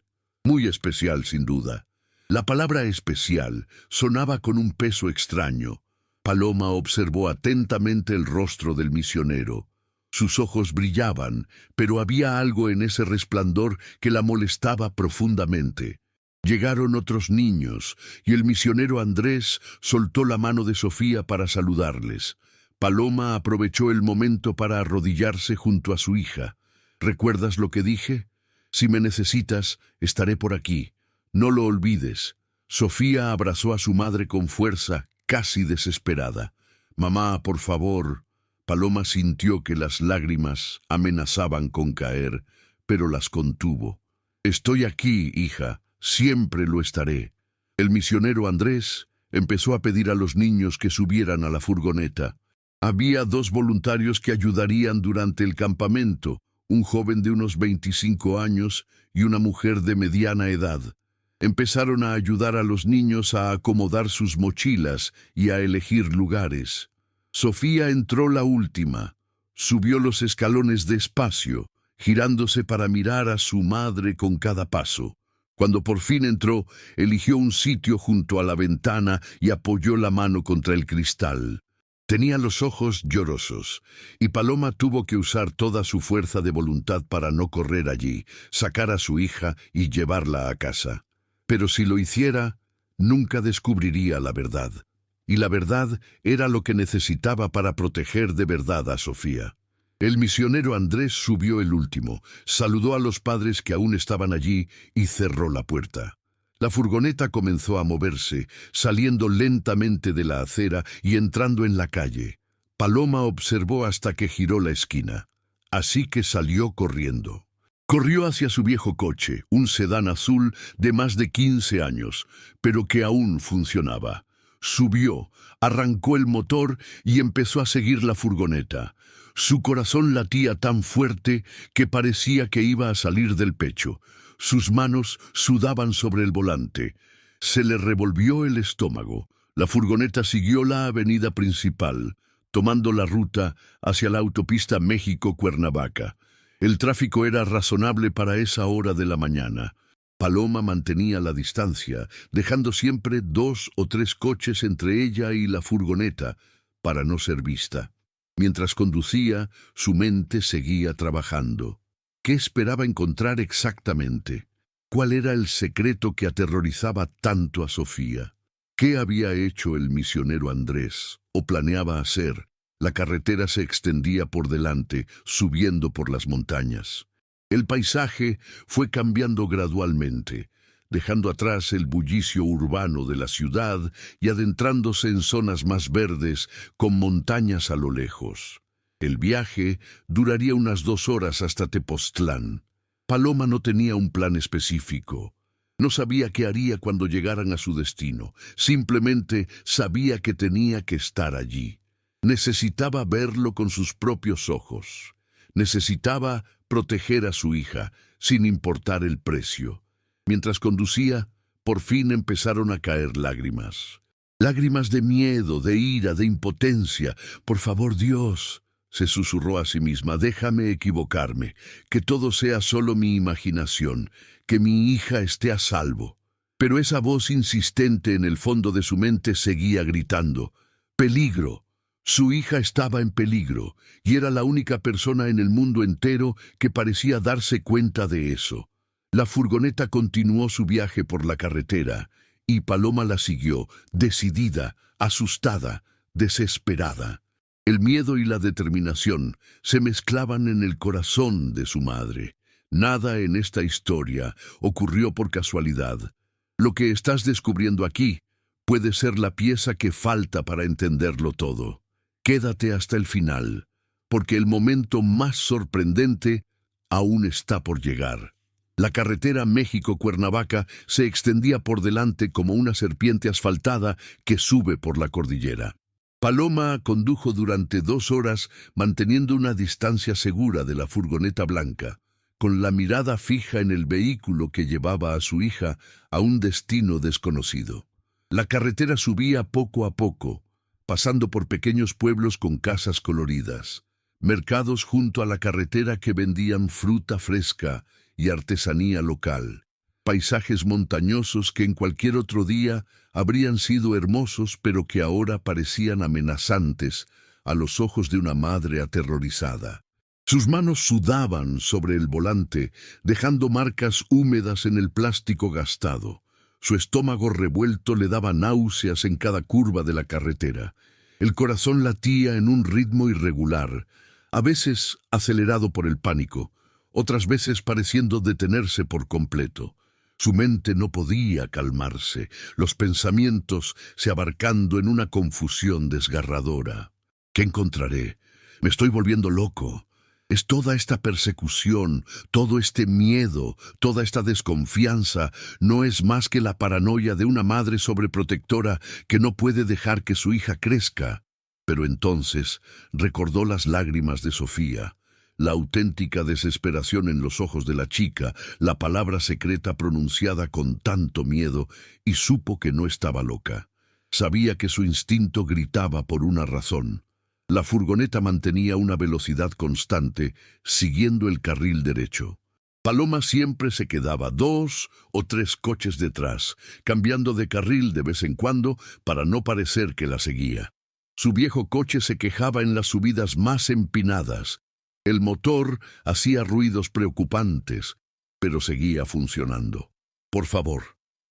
sin duda». La palabra especial sonaba con un peso extraño. Paloma observó atentamente el rostro del misionero. Sus ojos brillaban, pero había algo en ese resplandor que la molestaba profundamente. Llegaron otros niños, y el misionero Andrés soltó la mano de Sofía para saludarles. Paloma aprovechó el momento para arrodillarse junto a su hija. «¿Recuerdas lo que dije? Si me necesitas, estaré por aquí. No lo olvides». Sofía abrazó a su madre con fuerza, casi desesperada. «Mamá, por favor». Paloma sintió que las lágrimas amenazaban con caer, pero las contuvo. «Estoy aquí, hija, siempre lo estaré». El misionero Andrés empezó a pedir a los niños que subieran a la furgoneta. Había 2 voluntarios que ayudarían durante el campamento, un joven de unos 25 años y una mujer de mediana edad. Empezaron a ayudar a los niños a acomodar sus mochilas y a elegir lugares. Sofía entró la última. Subió los escalones despacio, girándose para mirar a su madre con cada paso. Cuando por fin entró, eligió un sitio junto a la ventana y apoyó la mano contra el cristal. Tenía los ojos llorosos, y Paloma tuvo que usar toda su fuerza de voluntad para no correr allí, sacar a su hija y llevarla a casa. Pero si lo hiciera, nunca descubriría la verdad. Y la verdad era lo que necesitaba para proteger de verdad a Sofía. El misionero Andrés subió el último, saludó a los padres que aún estaban allí y cerró la puerta. La furgoneta comenzó a moverse, saliendo lentamente de la acera y entrando en la calle. Paloma observó hasta que giró la esquina. Así que salió corriendo. Corrió hacia su viejo coche, un sedán azul de más de 15 años, pero que aún funcionaba. Subió, arrancó el motor y empezó a seguir la furgoneta. Su corazón latía tan fuerte que parecía que iba a salir del pecho. Sus manos sudaban sobre el volante. Se le revolvió el estómago. La furgoneta siguió la avenida principal, tomando la ruta hacia la autopista México-Cuernavaca. El tráfico era razonable para esa hora de la mañana. Paloma mantenía la distancia, dejando siempre 2 o 3 coches entre ella y la furgoneta para no ser vista. Mientras conducía, su mente seguía trabajando. ¿Qué esperaba encontrar exactamente? ¿Cuál era el secreto que aterrorizaba tanto a Sofía? ¿Qué había hecho el misionero Andrés o planeaba hacer? La carretera se extendía por delante, subiendo por las montañas. El paisaje fue cambiando gradualmente, dejando atrás el bullicio urbano de la ciudad y adentrándose en zonas más verdes con montañas a lo lejos. El viaje duraría unas 2 horas hasta Tepoztlán. Paloma no tenía un plan específico. No sabía qué haría cuando llegaran a su destino. Simplemente sabía que tenía que estar allí. Necesitaba verlo con sus propios ojos. Necesitaba proteger a su hija, sin importar el precio. Mientras conducía, por fin empezaron a caer lágrimas. Lágrimas de miedo, de ira, de impotencia. «Por favor, Dios», se susurró a sí misma, «déjame equivocarme, que todo sea solo mi imaginación, que mi hija esté a salvo». Pero esa voz insistente en el fondo de su mente seguía gritando, «peligro». Su hija estaba en peligro, y era la única persona en el mundo entero que parecía darse cuenta de eso. La furgoneta continuó su viaje por la carretera, y Paloma la siguió, decidida, asustada, desesperada. El miedo y la determinación se mezclaban en el corazón de su madre. Nada en esta historia ocurrió por casualidad. Lo que estás descubriendo aquí puede ser la pieza que falta para entenderlo todo. Quédate hasta el final, porque el momento más sorprendente aún está por llegar. La carretera México-Cuernavaca se extendía por delante como una serpiente asfaltada que sube por la cordillera. Paloma condujo durante 2 horas manteniendo una distancia segura de la furgoneta blanca, con la mirada fija en el vehículo que llevaba a su hija a un destino desconocido. La carretera subía poco a poco, pasando por pequeños pueblos con casas coloridas, mercados junto a la carretera que vendían fruta fresca y artesanía local, paisajes montañosos que en cualquier otro día habrían sido hermosos pero que ahora parecían amenazantes a los ojos de una madre aterrorizada. Sus manos sudaban sobre el volante, dejando marcas húmedas en el plástico gastado. Su estómago revuelto le daba náuseas en cada curva de la carretera. El corazón latía en un ritmo irregular, a veces acelerado por el pánico, otras veces pareciendo detenerse por completo. Su mente no podía calmarse, los pensamientos se abarcando en una confusión desgarradora. ¿Qué encontraré? Me estoy volviendo loco. Es toda esta persecución, todo este miedo, toda esta desconfianza, no es más que la paranoia de una madre sobreprotectora que no puede dejar que su hija crezca. Pero entonces recordó las lágrimas de Sofía, la auténtica desesperación en los ojos de la chica, la palabra secreta pronunciada con tanto miedo, y supo que no estaba loca. Sabía que su instinto gritaba por una razón. La furgoneta mantenía una velocidad constante, siguiendo el carril derecho. Paloma siempre se quedaba 2 o 3 coches detrás, cambiando de carril de vez en cuando para no parecer que la seguía. Su viejo coche se quejaba en las subidas más empinadas. El motor hacía ruidos preocupantes, pero seguía funcionando. «Por favor,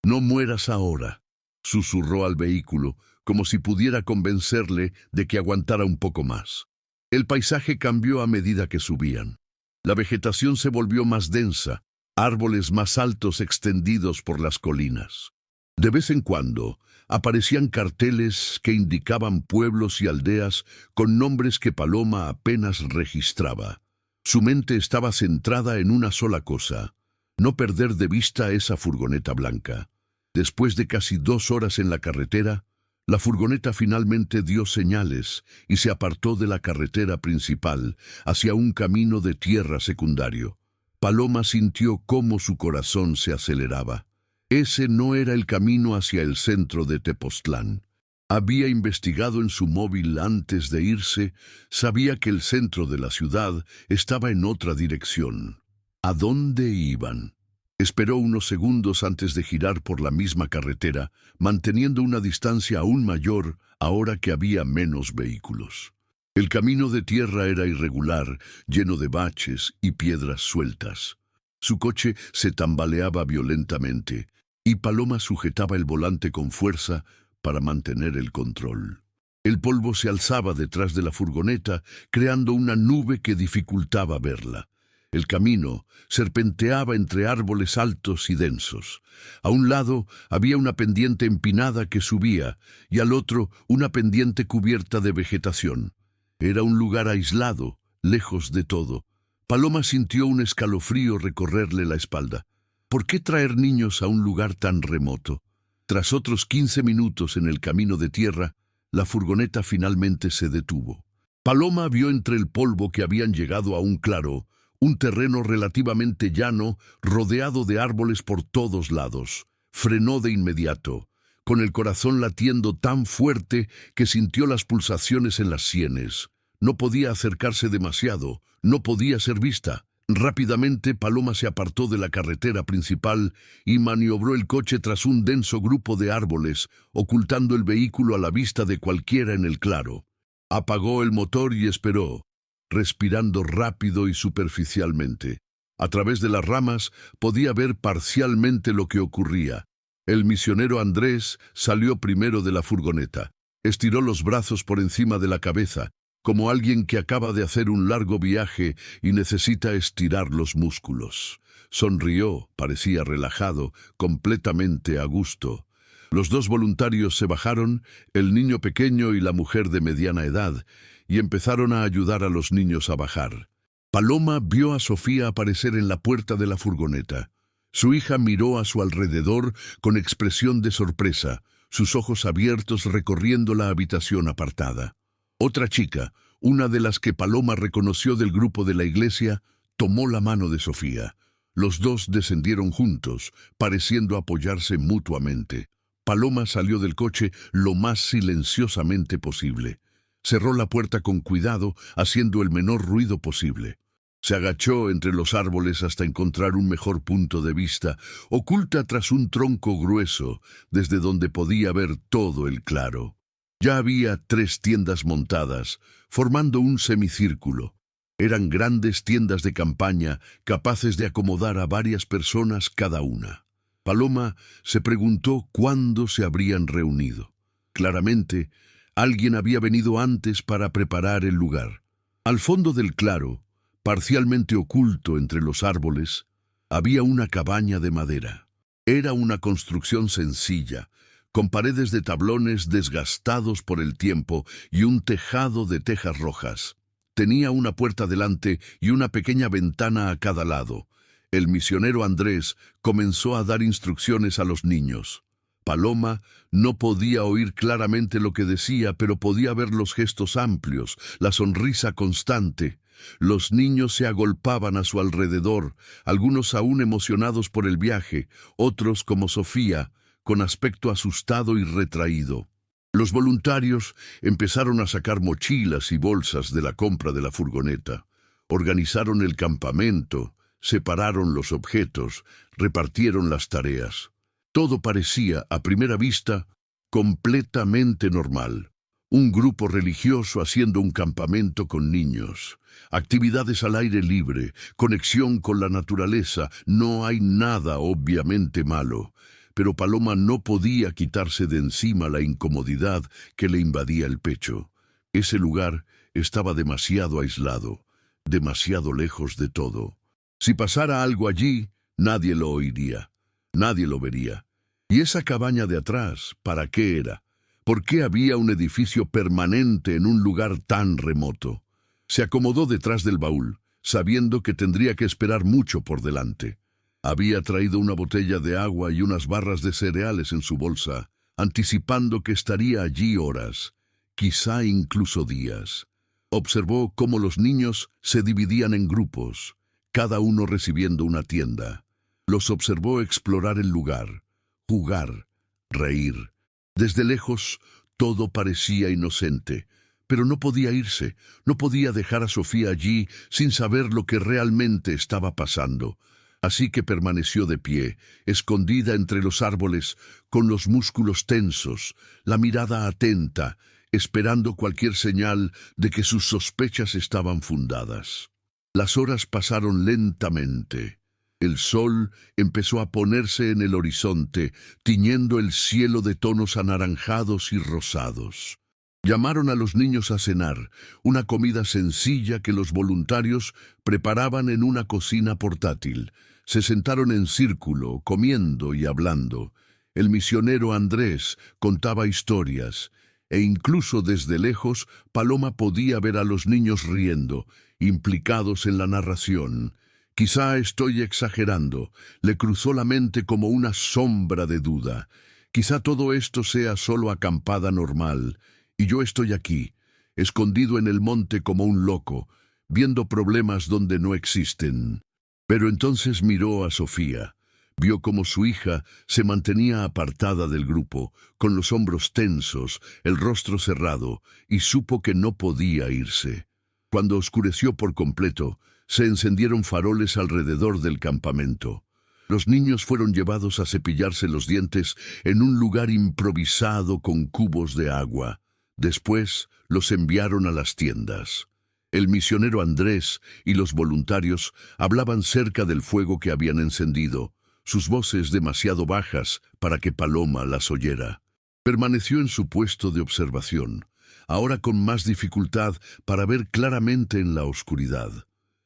no mueras ahora», susurró al vehículo, como si pudiera convencerle de que aguantara un poco más. El paisaje cambió a medida que subían. La vegetación se volvió más densa, árboles más altos extendidos por las colinas. De vez en cuando aparecían carteles que indicaban pueblos y aldeas con nombres que Paloma apenas registraba. Su mente estaba centrada en una sola cosa: no perder de vista esa furgoneta blanca. Después de casi 2 horas en la carretera, La furgoneta finalmente dio señales y se apartó de la carretera principal hacia un camino de tierra secundario. Paloma sintió cómo su corazón se aceleraba. Ese no era el camino hacia el centro de Tepoztlán. Había investigado en su móvil antes de irse, sabía que el centro de la ciudad estaba en otra dirección. ¿A dónde iban? Esperó unos segundos antes de girar por la misma carretera, manteniendo una distancia aún mayor ahora que había menos vehículos. El camino de tierra era irregular, lleno de baches y piedras sueltas. Su coche se tambaleaba violentamente, y Paloma sujetaba el volante con fuerza para mantener el control. El polvo se alzaba detrás de la furgoneta, creando una nube que dificultaba verla. El camino serpenteaba entre árboles altos y densos. A un lado había una pendiente empinada que subía, y al otro una pendiente cubierta de vegetación. Era un lugar aislado, lejos de todo. Paloma sintió un escalofrío recorrerle la espalda. ¿Por qué traer niños a un lugar tan remoto? Tras otros 15 minutos en el camino de tierra, la furgoneta finalmente se detuvo. Paloma vio entre el polvo que habían llegado a un claro, un terreno relativamente llano, rodeado de árboles por todos lados. Frenó de inmediato, con el corazón latiendo tan fuerte que sintió las pulsaciones en las sienes. No podía acercarse demasiado, no podía ser vista. Rápidamente Paloma se apartó de la carretera principal y maniobró el coche tras un denso grupo de árboles, ocultando el vehículo a la vista de cualquiera en el claro. Apagó el motor y esperó, respirando rápido y superficialmente. A través de las ramas podía ver parcialmente lo que ocurría. El misionero Andrés salió primero de la furgoneta. Estiró los brazos por encima de la cabeza, como alguien que acaba de hacer un largo viaje y necesita estirar los músculos. Sonrió, parecía relajado, completamente a gusto. Los dos voluntarios se bajaron, el niño pequeño y la mujer de mediana edad, y empezaron a ayudar a los niños a bajar. Paloma vio a Sofía aparecer en la puerta de la furgoneta. Su hija miró a su alrededor con expresión de sorpresa, sus ojos abiertos recorriendo la habitación apartada. Otra chica, una de las que Paloma reconoció del grupo de la iglesia, tomó la mano de Sofía. Los dos descendieron juntos, pareciendo apoyarse mutuamente. Paloma salió del coche lo más silenciosamente posible. Cerró la puerta con cuidado, haciendo el menor ruido posible. Se agachó entre los árboles hasta encontrar un mejor punto de vista, oculta tras un tronco grueso, desde donde podía ver todo el claro. Ya había 3 tiendas montadas, formando un semicírculo. Eran grandes tiendas de campaña, capaces de acomodar a varias personas cada una. Paloma se preguntó cuándo se habrían reunido. Claramente, alguien había venido antes para preparar el lugar. Al fondo del claro, parcialmente oculto entre los árboles, había una cabaña de madera. Era una construcción sencilla, con paredes de tablones desgastados por el tiempo y un tejado de tejas rojas. Tenía una puerta delante y una pequeña ventana a cada lado. El misionero Andrés comenzó a dar instrucciones a los niños. Paloma no podía oír claramente lo que decía, pero podía ver los gestos amplios, la sonrisa constante. Los niños se agolpaban a su alrededor, algunos aún emocionados por el viaje, otros, como Sofía, con aspecto asustado y retraído. Los voluntarios empezaron a sacar mochilas y bolsas de la compra de la furgoneta. Organizaron el campamento, separaron los objetos, repartieron las tareas. Todo parecía, a primera vista, completamente normal. Un grupo religioso haciendo un campamento con niños. Actividades al aire libre, conexión con la naturaleza. No hay nada obviamente malo. Pero Paloma no podía quitarse de encima la incomodidad que le invadía el pecho. Ese lugar estaba demasiado aislado, demasiado lejos de todo. Si pasara algo allí, nadie lo oiría, nadie lo vería. ¿Y esa cabaña de atrás, para qué era? ¿Por qué había un edificio permanente en un lugar tan remoto? Se acomodó detrás del baúl, sabiendo que tendría que esperar mucho por delante. Había traído una botella de agua y unas barras de cereales en su bolsa, anticipando que estaría allí horas, quizá incluso días. Observó cómo los niños se dividían en grupos, cada uno recibiendo una tienda. Los observó explorar el lugar, jugar, reír. Desde lejos, todo parecía inocente, pero no podía irse, no podía dejar a Sofía allí sin saber lo que realmente estaba pasando. Así que permaneció de pie, escondida entre los árboles, con los músculos tensos, la mirada atenta, esperando cualquier señal de que sus sospechas estaban fundadas. Las horas pasaron lentamente. El sol empezó a ponerse en el horizonte, tiñendo el cielo de tonos anaranjados y rosados. Llamaron a los niños a cenar, una comida sencilla que los voluntarios preparaban en una cocina portátil. Se sentaron en círculo, comiendo y hablando. El misionero Andrés contaba historias, e incluso desde lejos Paloma podía ver a los niños riendo, implicados en la narración. Quizá estoy exagerando, le cruzó la mente como una sombra de duda. Quizá todo esto sea solo acampada normal, y yo estoy aquí, escondido en el monte como un loco, viendo problemas donde no existen. Pero entonces miró a Sofía. Vio cómo su hija se mantenía apartada del grupo, con los hombros tensos, el rostro cerrado, y supo que no podía irse. Cuando oscureció por completo, se encendieron faroles alrededor del campamento. Los niños fueron llevados a cepillarse los dientes en un lugar improvisado con cubos de agua. Después los enviaron a las tiendas. El misionero Andrés y los voluntarios hablaban cerca del fuego que habían encendido, sus voces demasiado bajas para que Paloma las oyera. Permaneció en su puesto de observación, ahora con más dificultad para ver claramente en la oscuridad.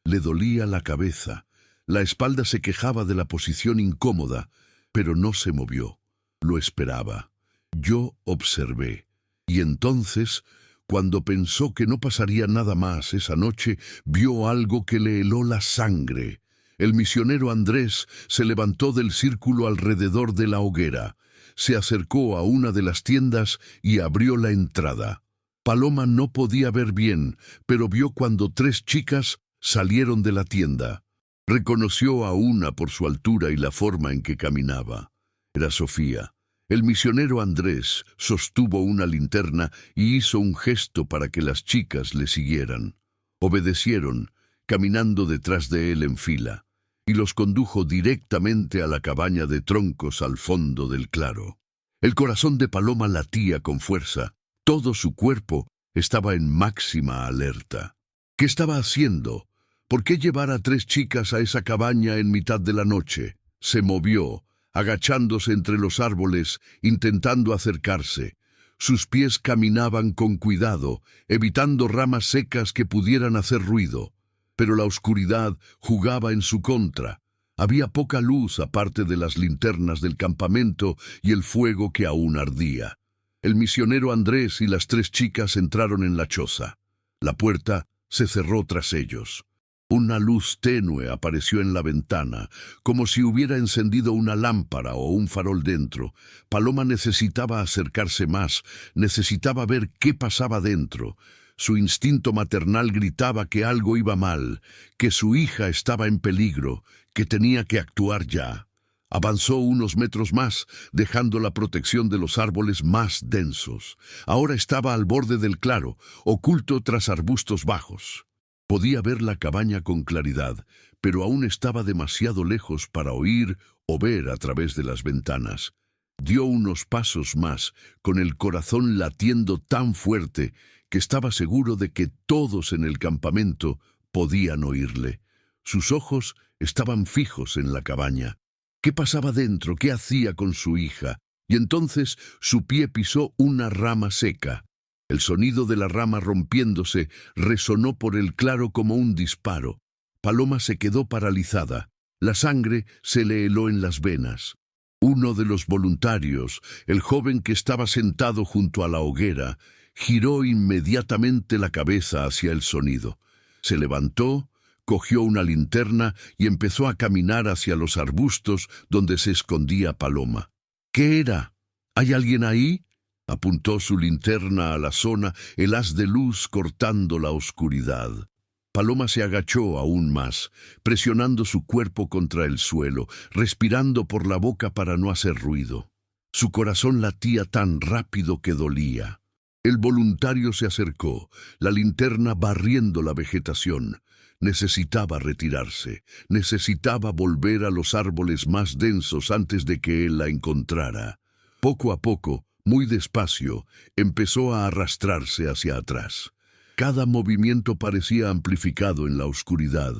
Le dolía la cabeza, la espalda se quejaba de la posición incómoda, pero no se movió. Lo esperaba. Yo observé. Y entonces, cuando pensó que no pasaría nada más esa noche, vio algo que le heló la sangre. El misionero Andrés se levantó del círculo alrededor de la hoguera, se acercó a una de las tiendas y abrió la entrada. Paloma no podía ver bien, pero vio cuando 3 chicas salieron de la tienda. Reconoció a una por su altura y la forma en que caminaba. Era Sofía. El misionero Andrés sostuvo una linterna y hizo un gesto para que las chicas le siguieran. Obedecieron, caminando detrás de él en fila, y los condujo directamente a la cabaña de troncos al fondo del claro. El corazón de Paloma latía con fuerza. Todo su cuerpo estaba en máxima alerta. ¿Qué estaba haciendo? ¿Por qué llevar a 3 chicas a esa cabaña en mitad de la noche? Se movió, agachándose entre los árboles, intentando acercarse. Sus pies caminaban con cuidado, evitando ramas secas que pudieran hacer ruido. Pero la oscuridad jugaba en su contra. Había poca luz aparte de las linternas del campamento y el fuego que aún ardía. El misionero Andrés y las 3 chicas entraron en la choza. La puerta se cerró tras ellos. Una luz tenue apareció en la ventana, como si hubiera encendido una lámpara o un farol dentro. Paloma necesitaba acercarse más, necesitaba ver qué pasaba dentro. Su instinto maternal gritaba que algo iba mal, que su hija estaba en peligro, que tenía que actuar ya. Avanzó unos metros más, dejando la protección de los árboles más densos. Ahora estaba al borde del claro, oculto tras arbustos bajos. Podía ver la cabaña con claridad, pero aún estaba demasiado lejos para oír o ver a través de las ventanas. Dio unos pasos más, con el corazón latiendo tan fuerte que estaba seguro de que todos en el campamento podían oírle. Sus ojos estaban fijos en la cabaña. ¿Qué pasaba dentro? ¿Qué hacía con su hija? Y entonces su pie pisó una rama seca. El sonido de la rama rompiéndose resonó por el claro como un disparo. Paloma se quedó paralizada. La sangre se le heló en las venas. Uno de los voluntarios, el joven que estaba sentado junto a la hoguera, giró inmediatamente la cabeza hacia el sonido. Se levantó, cogió una linterna y empezó a caminar hacia los arbustos donde se escondía Paloma. ¿Qué era? ¿Hay alguien ahí? Apuntó su linterna a la zona, el haz de luz cortando la oscuridad. Paloma se agachó aún más, presionando su cuerpo contra el suelo, respirando por la boca para no hacer ruido. Su corazón latía tan rápido que dolía. El voluntario se acercó, la linterna barriendo la vegetación. Necesitaba retirarse, necesitaba volver a los árboles más densos antes de que él la encontrara. Poco a poco, muy despacio, empezó a arrastrarse hacia atrás. Cada movimiento parecía amplificado en la oscuridad.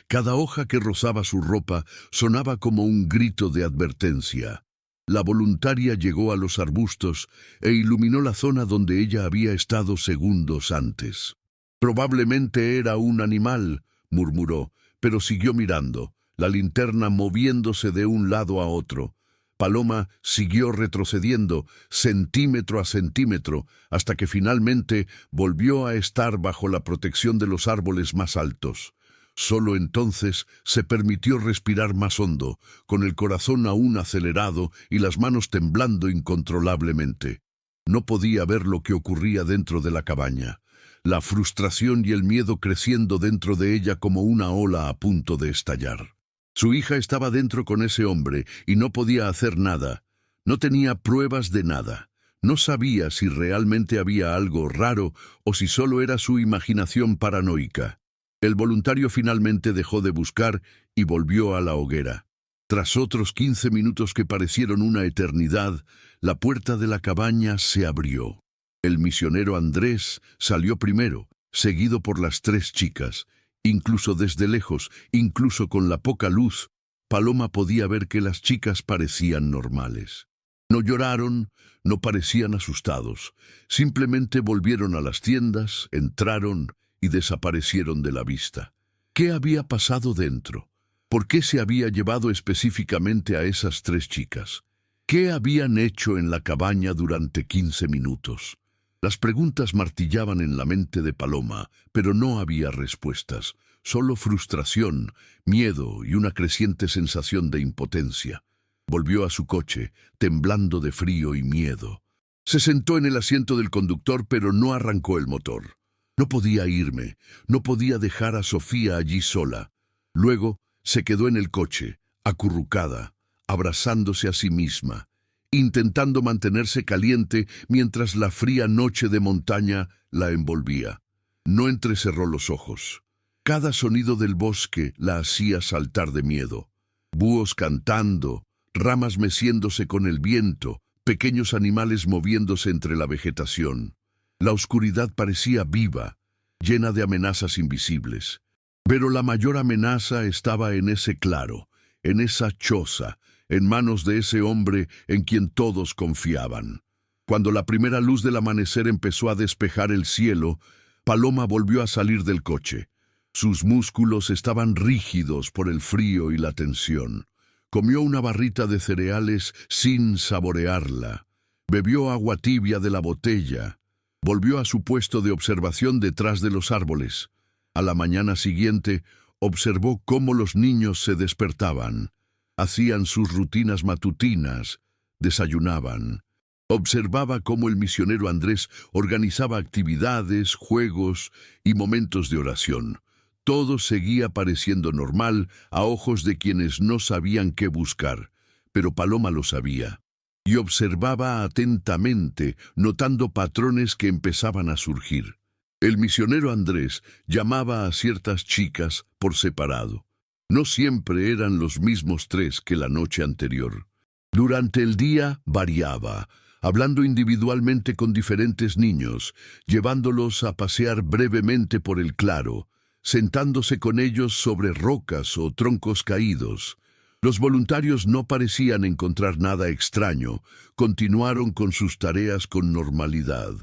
Cada hoja que rozaba su ropa sonaba como un grito de advertencia. La voluntaria llegó a los arbustos e iluminó la zona donde ella había estado segundos antes. «Probablemente era un animal», murmuró, pero siguió mirando, la linterna moviéndose de un lado a otro. Paloma siguió retrocediendo, centímetro a centímetro, hasta que finalmente volvió a estar bajo la protección de los árboles más altos. Solo entonces se permitió respirar más hondo, con el corazón aún acelerado y las manos temblando incontrolablemente. No podía ver lo que ocurría dentro de la cabaña, la frustración y el miedo creciendo dentro de ella como una ola a punto de estallar. Su hija estaba dentro con ese hombre y no podía hacer nada. No tenía pruebas de nada. No sabía si realmente había algo raro o si solo era su imaginación paranoica. El voluntario finalmente dejó de buscar y volvió a la hoguera. Tras otros 15 minutos que parecieron una eternidad, la puerta de la cabaña se abrió. El misionero Andrés salió primero, seguido por las 3 chicas. Incluso desde lejos, incluso con la poca luz, Paloma podía ver que las chicas parecían normales. No lloraron, no parecían asustados. Simplemente volvieron a las tiendas, entraron y desaparecieron de la vista. ¿Qué había pasado dentro? ¿Por qué se había llevado específicamente a esas 3 chicas? ¿Qué habían hecho en la cabaña durante 15 minutos? Las preguntas martillaban en la mente de Paloma, pero no había respuestas, solo frustración, miedo y una creciente sensación de impotencia. Volvió a su coche, temblando de frío y miedo. Se sentó en el asiento del conductor, pero no arrancó el motor. No podía irme, no podía dejar a Sofía allí sola. Luego se quedó en el coche, acurrucada, abrazándose a sí misma, intentando mantenerse caliente mientras la fría noche de montaña la envolvía. No entrecerró los ojos. Cada sonido del bosque la hacía saltar de miedo. Búhos cantando, ramas meciéndose con el viento, pequeños animales moviéndose entre la vegetación. La oscuridad parecía viva, llena de amenazas invisibles. Pero la mayor amenaza estaba en ese claro, en esa choza, en manos de ese hombre en quien todos confiaban. Cuando la primera luz del amanecer empezó a despejar el cielo, Paloma volvió a salir del coche. Sus músculos estaban rígidos por el frío y la tensión. Comió una barrita de cereales sin saborearla. Bebió agua tibia de la botella. Volvió a su puesto de observación detrás de los árboles. A la mañana siguiente, observó cómo los niños se despertaban. Hacían sus rutinas matutinas, desayunaban. Observaba cómo el misionero Andrés organizaba actividades, juegos y momentos de oración. Todo seguía pareciendo normal a ojos de quienes no sabían qué buscar, pero Paloma lo sabía. Y observaba atentamente, notando patrones que empezaban a surgir. El misionero Andrés llamaba a ciertas chicas por separado. No siempre eran los mismos 3 que la noche anterior. Durante el día variaba, hablando individualmente con diferentes niños, llevándolos a pasear brevemente por el claro, sentándose con ellos sobre rocas o troncos caídos. Los voluntarios no parecían encontrar nada extraño, continuaron con sus tareas con normalidad.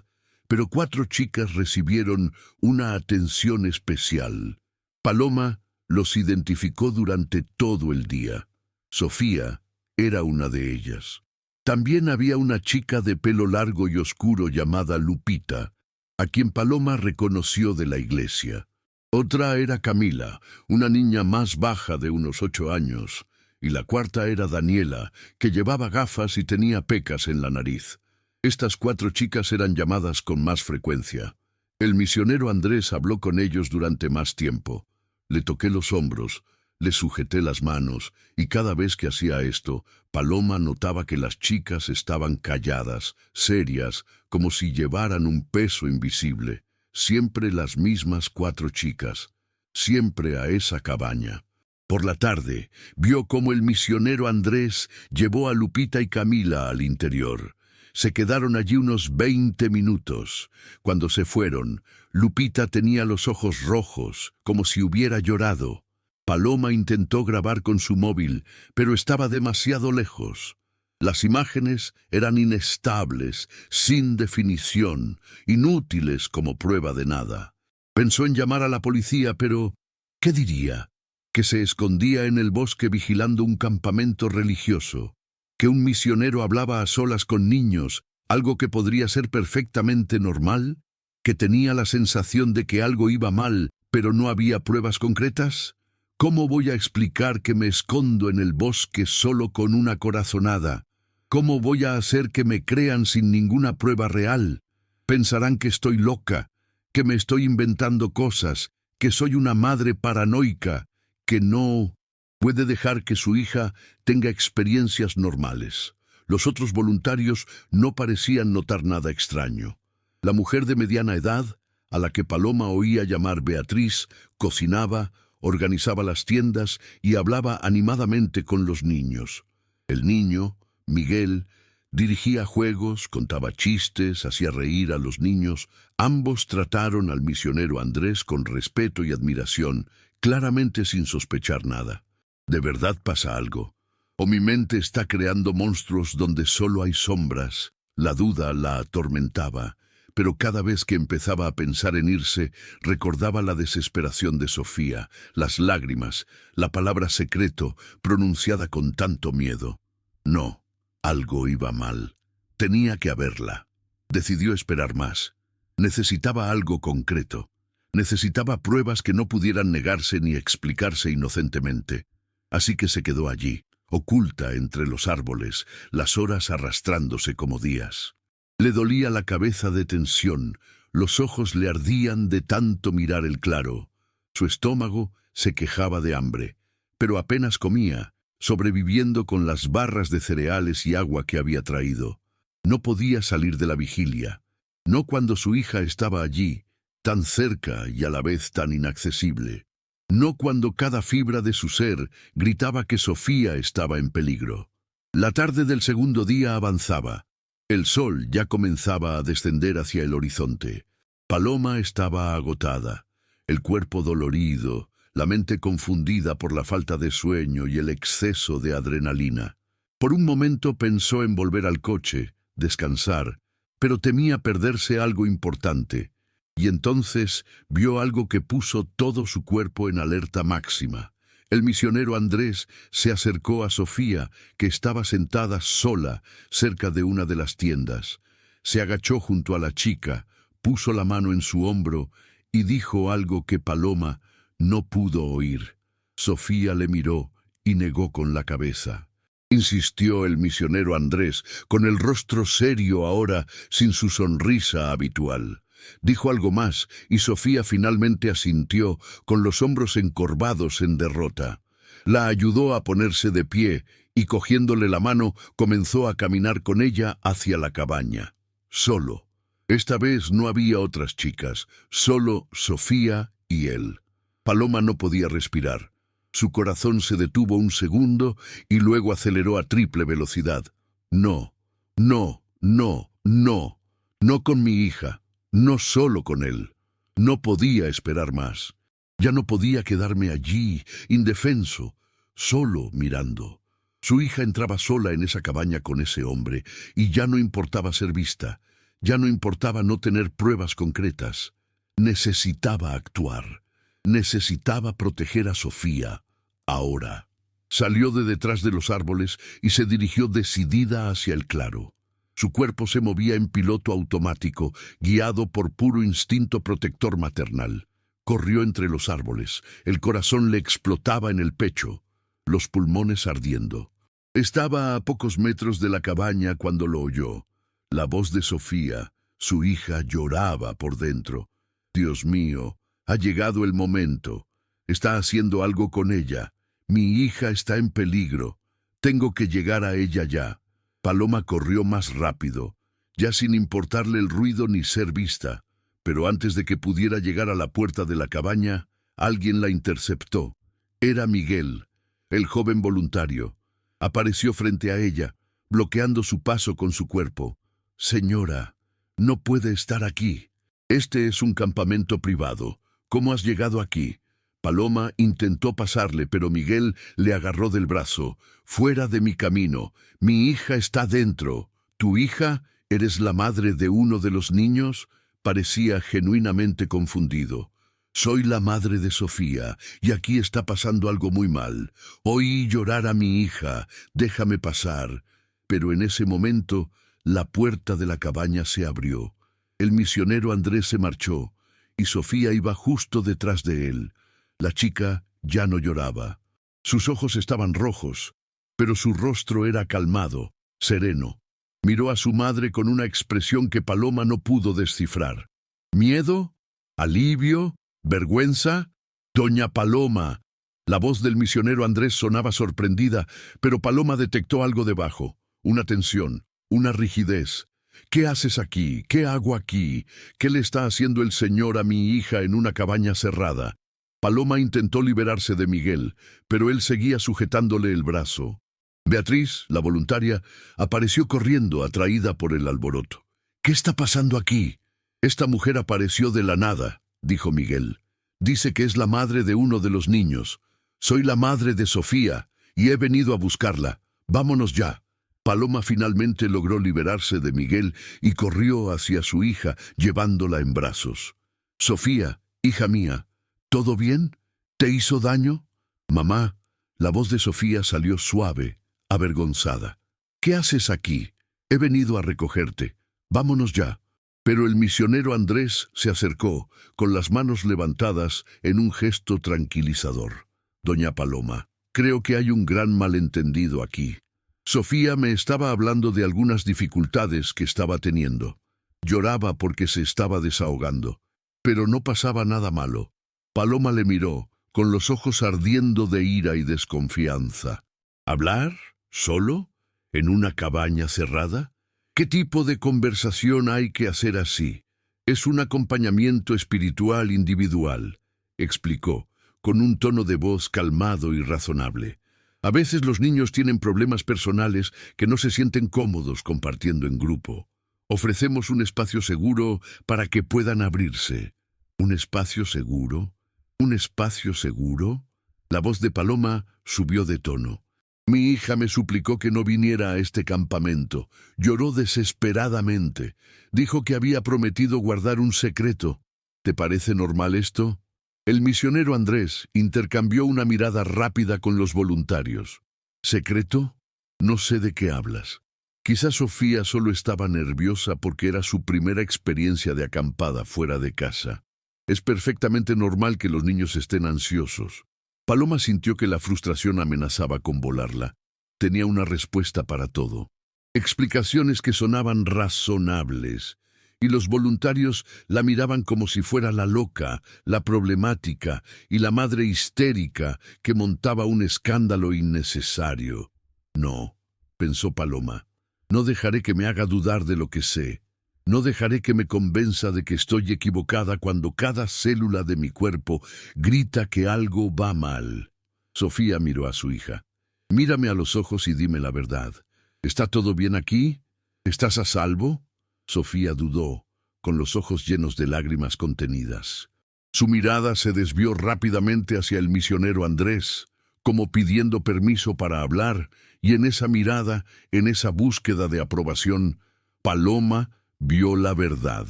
Pero 4 chicas recibieron una atención especial. Paloma los identificó durante todo el día. Sofía era una de ellas. También había una chica de pelo largo y oscuro llamada Lupita, a quien Paloma reconoció de la iglesia. Otra era Camila, una niña más baja de unos 8 años. y la cuarta era Daniela, que llevaba gafas y tenía pecas en la nariz. Estas 4 chicas eran llamadas con más frecuencia. El misionero Andrés habló con ellos durante más tiempo. Le toqué los hombros, le sujeté las manos, y cada vez que hacía esto, Paloma notaba que las chicas estaban calladas, serias, como si llevaran un peso invisible. Siempre las mismas 4 chicas, siempre a esa cabaña. Por la tarde, vio cómo el misionero Andrés llevó a Lupita y Camila al interior. Se quedaron allí unos 20 minutos. Cuando se fueron, Lupita tenía los ojos rojos, como si hubiera llorado. Paloma intentó grabar con su móvil, pero estaba demasiado lejos. Las imágenes eran inestables, sin definición, inútiles como prueba de nada. Pensó en llamar a la policía, pero ¿qué diría? Que se escondía en el bosque vigilando un campamento religioso, que un misionero hablaba a solas con niños, algo que podría ser perfectamente normal, que tenía la sensación de que algo iba mal, pero no había pruebas concretas. ¿Cómo voy a explicar que me escondo en el bosque solo con una corazonada? ¿Cómo voy a hacer que me crean sin ninguna prueba real? Pensarán que estoy loca, que me estoy inventando cosas, que soy una madre paranoica, que no puede dejar que su hija tenga experiencias normales. Los otros voluntarios no parecían notar nada extraño. La mujer de mediana edad, a la que Paloma oía llamar Beatriz, cocinaba, organizaba las tiendas y hablaba animadamente con los niños. El niño, Miguel, dirigía juegos, contaba chistes, hacía reír a los niños. Ambos trataron al misionero Andrés con respeto y admiración, claramente sin sospechar nada. ¿De verdad pasa algo? ¿O mi mente está creando monstruos donde solo hay sombras? La duda la atormentaba, pero cada vez que empezaba a pensar en irse, recordaba la desesperación de Sofía, las lágrimas, la palabra secreto pronunciada con tanto miedo. No, algo iba mal. Tenía que haberla. Decidió esperar más. Necesitaba algo concreto. Necesitaba pruebas que no pudieran negarse ni explicarse inocentemente. Así que se quedó allí, oculta entre los árboles, las horas arrastrándose como días. Le dolía la cabeza de tensión, los ojos le ardían de tanto mirar el claro. Su estómago se quejaba de hambre, pero apenas comía, sobreviviendo con las barras de cereales y agua que había traído. No podía salir de la vigilia, no cuando su hija estaba allí, tan cerca y a la vez tan inaccesible. No cuando cada fibra de su ser gritaba que Sofía estaba en peligro. La tarde del segundo día avanzaba. El sol ya comenzaba a descender hacia el horizonte. Paloma estaba agotada, el cuerpo dolorido, la mente confundida por la falta de sueño y el exceso de adrenalina. Por un momento pensó en volver al coche, descansar, pero temía perderse algo importante. Y entonces vio algo que puso todo su cuerpo en alerta máxima. El misionero Andrés se acercó a Sofía, que estaba sentada sola cerca de una de las tiendas. Se agachó junto a la chica, puso la mano en su hombro y dijo algo que Paloma no pudo oír. Sofía le miró y negó con la cabeza. Insistió el misionero Andrés, con el rostro serio ahora, sin su sonrisa habitual. Dijo algo más, y Sofía finalmente asintió, con los hombros encorvados en derrota. La ayudó a ponerse de pie, y cogiéndole la mano, comenzó a caminar con ella hacia la cabaña. Solo. Esta vez no había otras chicas, solo Sofía y él. Paloma no podía respirar. Su corazón se detuvo un segundo, y luego aceleró a triple velocidad. No, no, no, no, no con mi hija. No solo con él. No podía esperar más. Ya no podía quedarme allí, indefenso, solo mirando. Su hija entraba sola en esa cabaña con ese hombre, y ya no importaba ser vista. Ya no importaba no tener pruebas concretas. Necesitaba actuar. Necesitaba proteger a Sofía. Ahora. Salió de detrás de los árboles y se dirigió decidida hacia el claro. Su cuerpo se movía en piloto automático, guiado por puro instinto protector maternal. Corrió entre los árboles. El corazón le explotaba en el pecho. los pulmones ardiendo. Estaba a pocos metros de la cabaña cuando lo oyó. La voz de Sofía, su hija, lloraba por dentro. Dios mío, ha llegado el momento. Está haciendo algo con ella. Mi hija está en peligro. Tengo que llegar a ella ya. Paloma corrió más rápido, ya sin importarle el ruido ni ser vista. Pero antes de que pudiera llegar a la puerta de la cabaña, alguien la interceptó. Era Miguel, el joven voluntario. Apareció frente a ella, bloqueando su paso con su cuerpo. Señora, no puede estar aquí. Este es un campamento privado. ¿Cómo has llegado aquí? Paloma intentó pasarle, pero Miguel le agarró del brazo. Fuera de mi camino. Mi hija está dentro. ¿Tu hija? ¿Eres la madre de uno de los niños? Parecía genuinamente confundido. Soy la madre de Sofía, y aquí está pasando algo muy mal. Oí llorar a mi hija. Déjame pasar. Pero en ese momento, la puerta de la cabaña se abrió. El misionero Andrés se marchó, y Sofía iba justo detrás de él. La chica ya no lloraba. Sus ojos estaban rojos, pero su rostro era calmado, sereno. Miró a su madre con una expresión que Paloma no pudo descifrar. ¿Miedo? ¿Alivio? ¿Vergüenza? Doña Paloma. La voz del misionero Andrés sonaba sorprendida, pero Paloma detectó algo debajo. Una tensión, una rigidez. ¿Qué haces aquí? ¿Qué hago aquí? ¿Qué le está haciendo el Señor a mi hija en una cabaña cerrada? Paloma intentó liberarse de Miguel, pero él seguía sujetándole el brazo. Beatriz, la voluntaria, apareció corriendo, atraída por el alboroto. ¿Qué está pasando aquí? Esta mujer apareció de la nada, dijo Miguel. Dice que es la madre de uno de los niños. Soy la madre de Sofía, y he venido a buscarla. Vámonos ya. Paloma finalmente logró liberarse de Miguel y corrió hacia su hija, llevándola en brazos. Sofía, hija mía, ¿todo bien? ¿Te hizo daño? Mamá, la voz de Sofía salió suave, avergonzada. ¿Qué haces aquí? He venido a recogerte. Vámonos ya. Pero el misionero Andrés se acercó, con las manos levantadas en un gesto tranquilizador. Doña Paloma, creo que hay un gran malentendido aquí. Sofía me estaba hablando de algunas dificultades que estaba teniendo. Lloraba porque se estaba desahogando. Pero no pasaba nada malo. Paloma le miró, con los ojos ardiendo de ira y desconfianza. ¿Hablar? ¿Solo? ¿En una cabaña cerrada? ¿Qué tipo de conversación hay que hacer así? Es un acompañamiento espiritual individual, explicó, con un tono de voz calmado y razonable. A veces los niños tienen problemas personales que no se sienten cómodos compartiendo en grupo. Ofrecemos un espacio seguro para que puedan abrirse. ¿Un espacio seguro? ¿Un espacio seguro? La voz de Paloma subió de tono. Mi hija me suplicó que no viniera a este campamento. Lloró desesperadamente. Dijo que había prometido guardar un secreto. ¿Te parece normal esto? El misionero Andrés intercambió una mirada rápida con los voluntarios. ¿Secreto? No sé de qué hablas. Quizás Sofía solo estaba nerviosa porque era su primera experiencia de acampada fuera de casa. Es perfectamente normal que los niños estén ansiosos. Paloma sintió que la frustración amenazaba con volarla. Tenía una respuesta para todo. Explicaciones que sonaban razonables. Y los voluntarios la miraban como si fuera la loca, la problemática y la madre histérica que montaba un escándalo innecesario. No, pensó Paloma, no dejaré que me haga dudar de lo que sé. No dejaré que me convenza de que estoy equivocada cuando cada célula de mi cuerpo grita que algo va mal. Sofía miró a su hija. Mírame a los ojos y dime la verdad. ¿Está todo bien aquí? ¿Estás a salvo? Sofía dudó, con los ojos llenos de lágrimas contenidas. Su mirada se desvió rápidamente hacia el misionero Andrés, como pidiendo permiso para hablar, y en esa mirada, en esa búsqueda de aprobación, Paloma vio la verdad.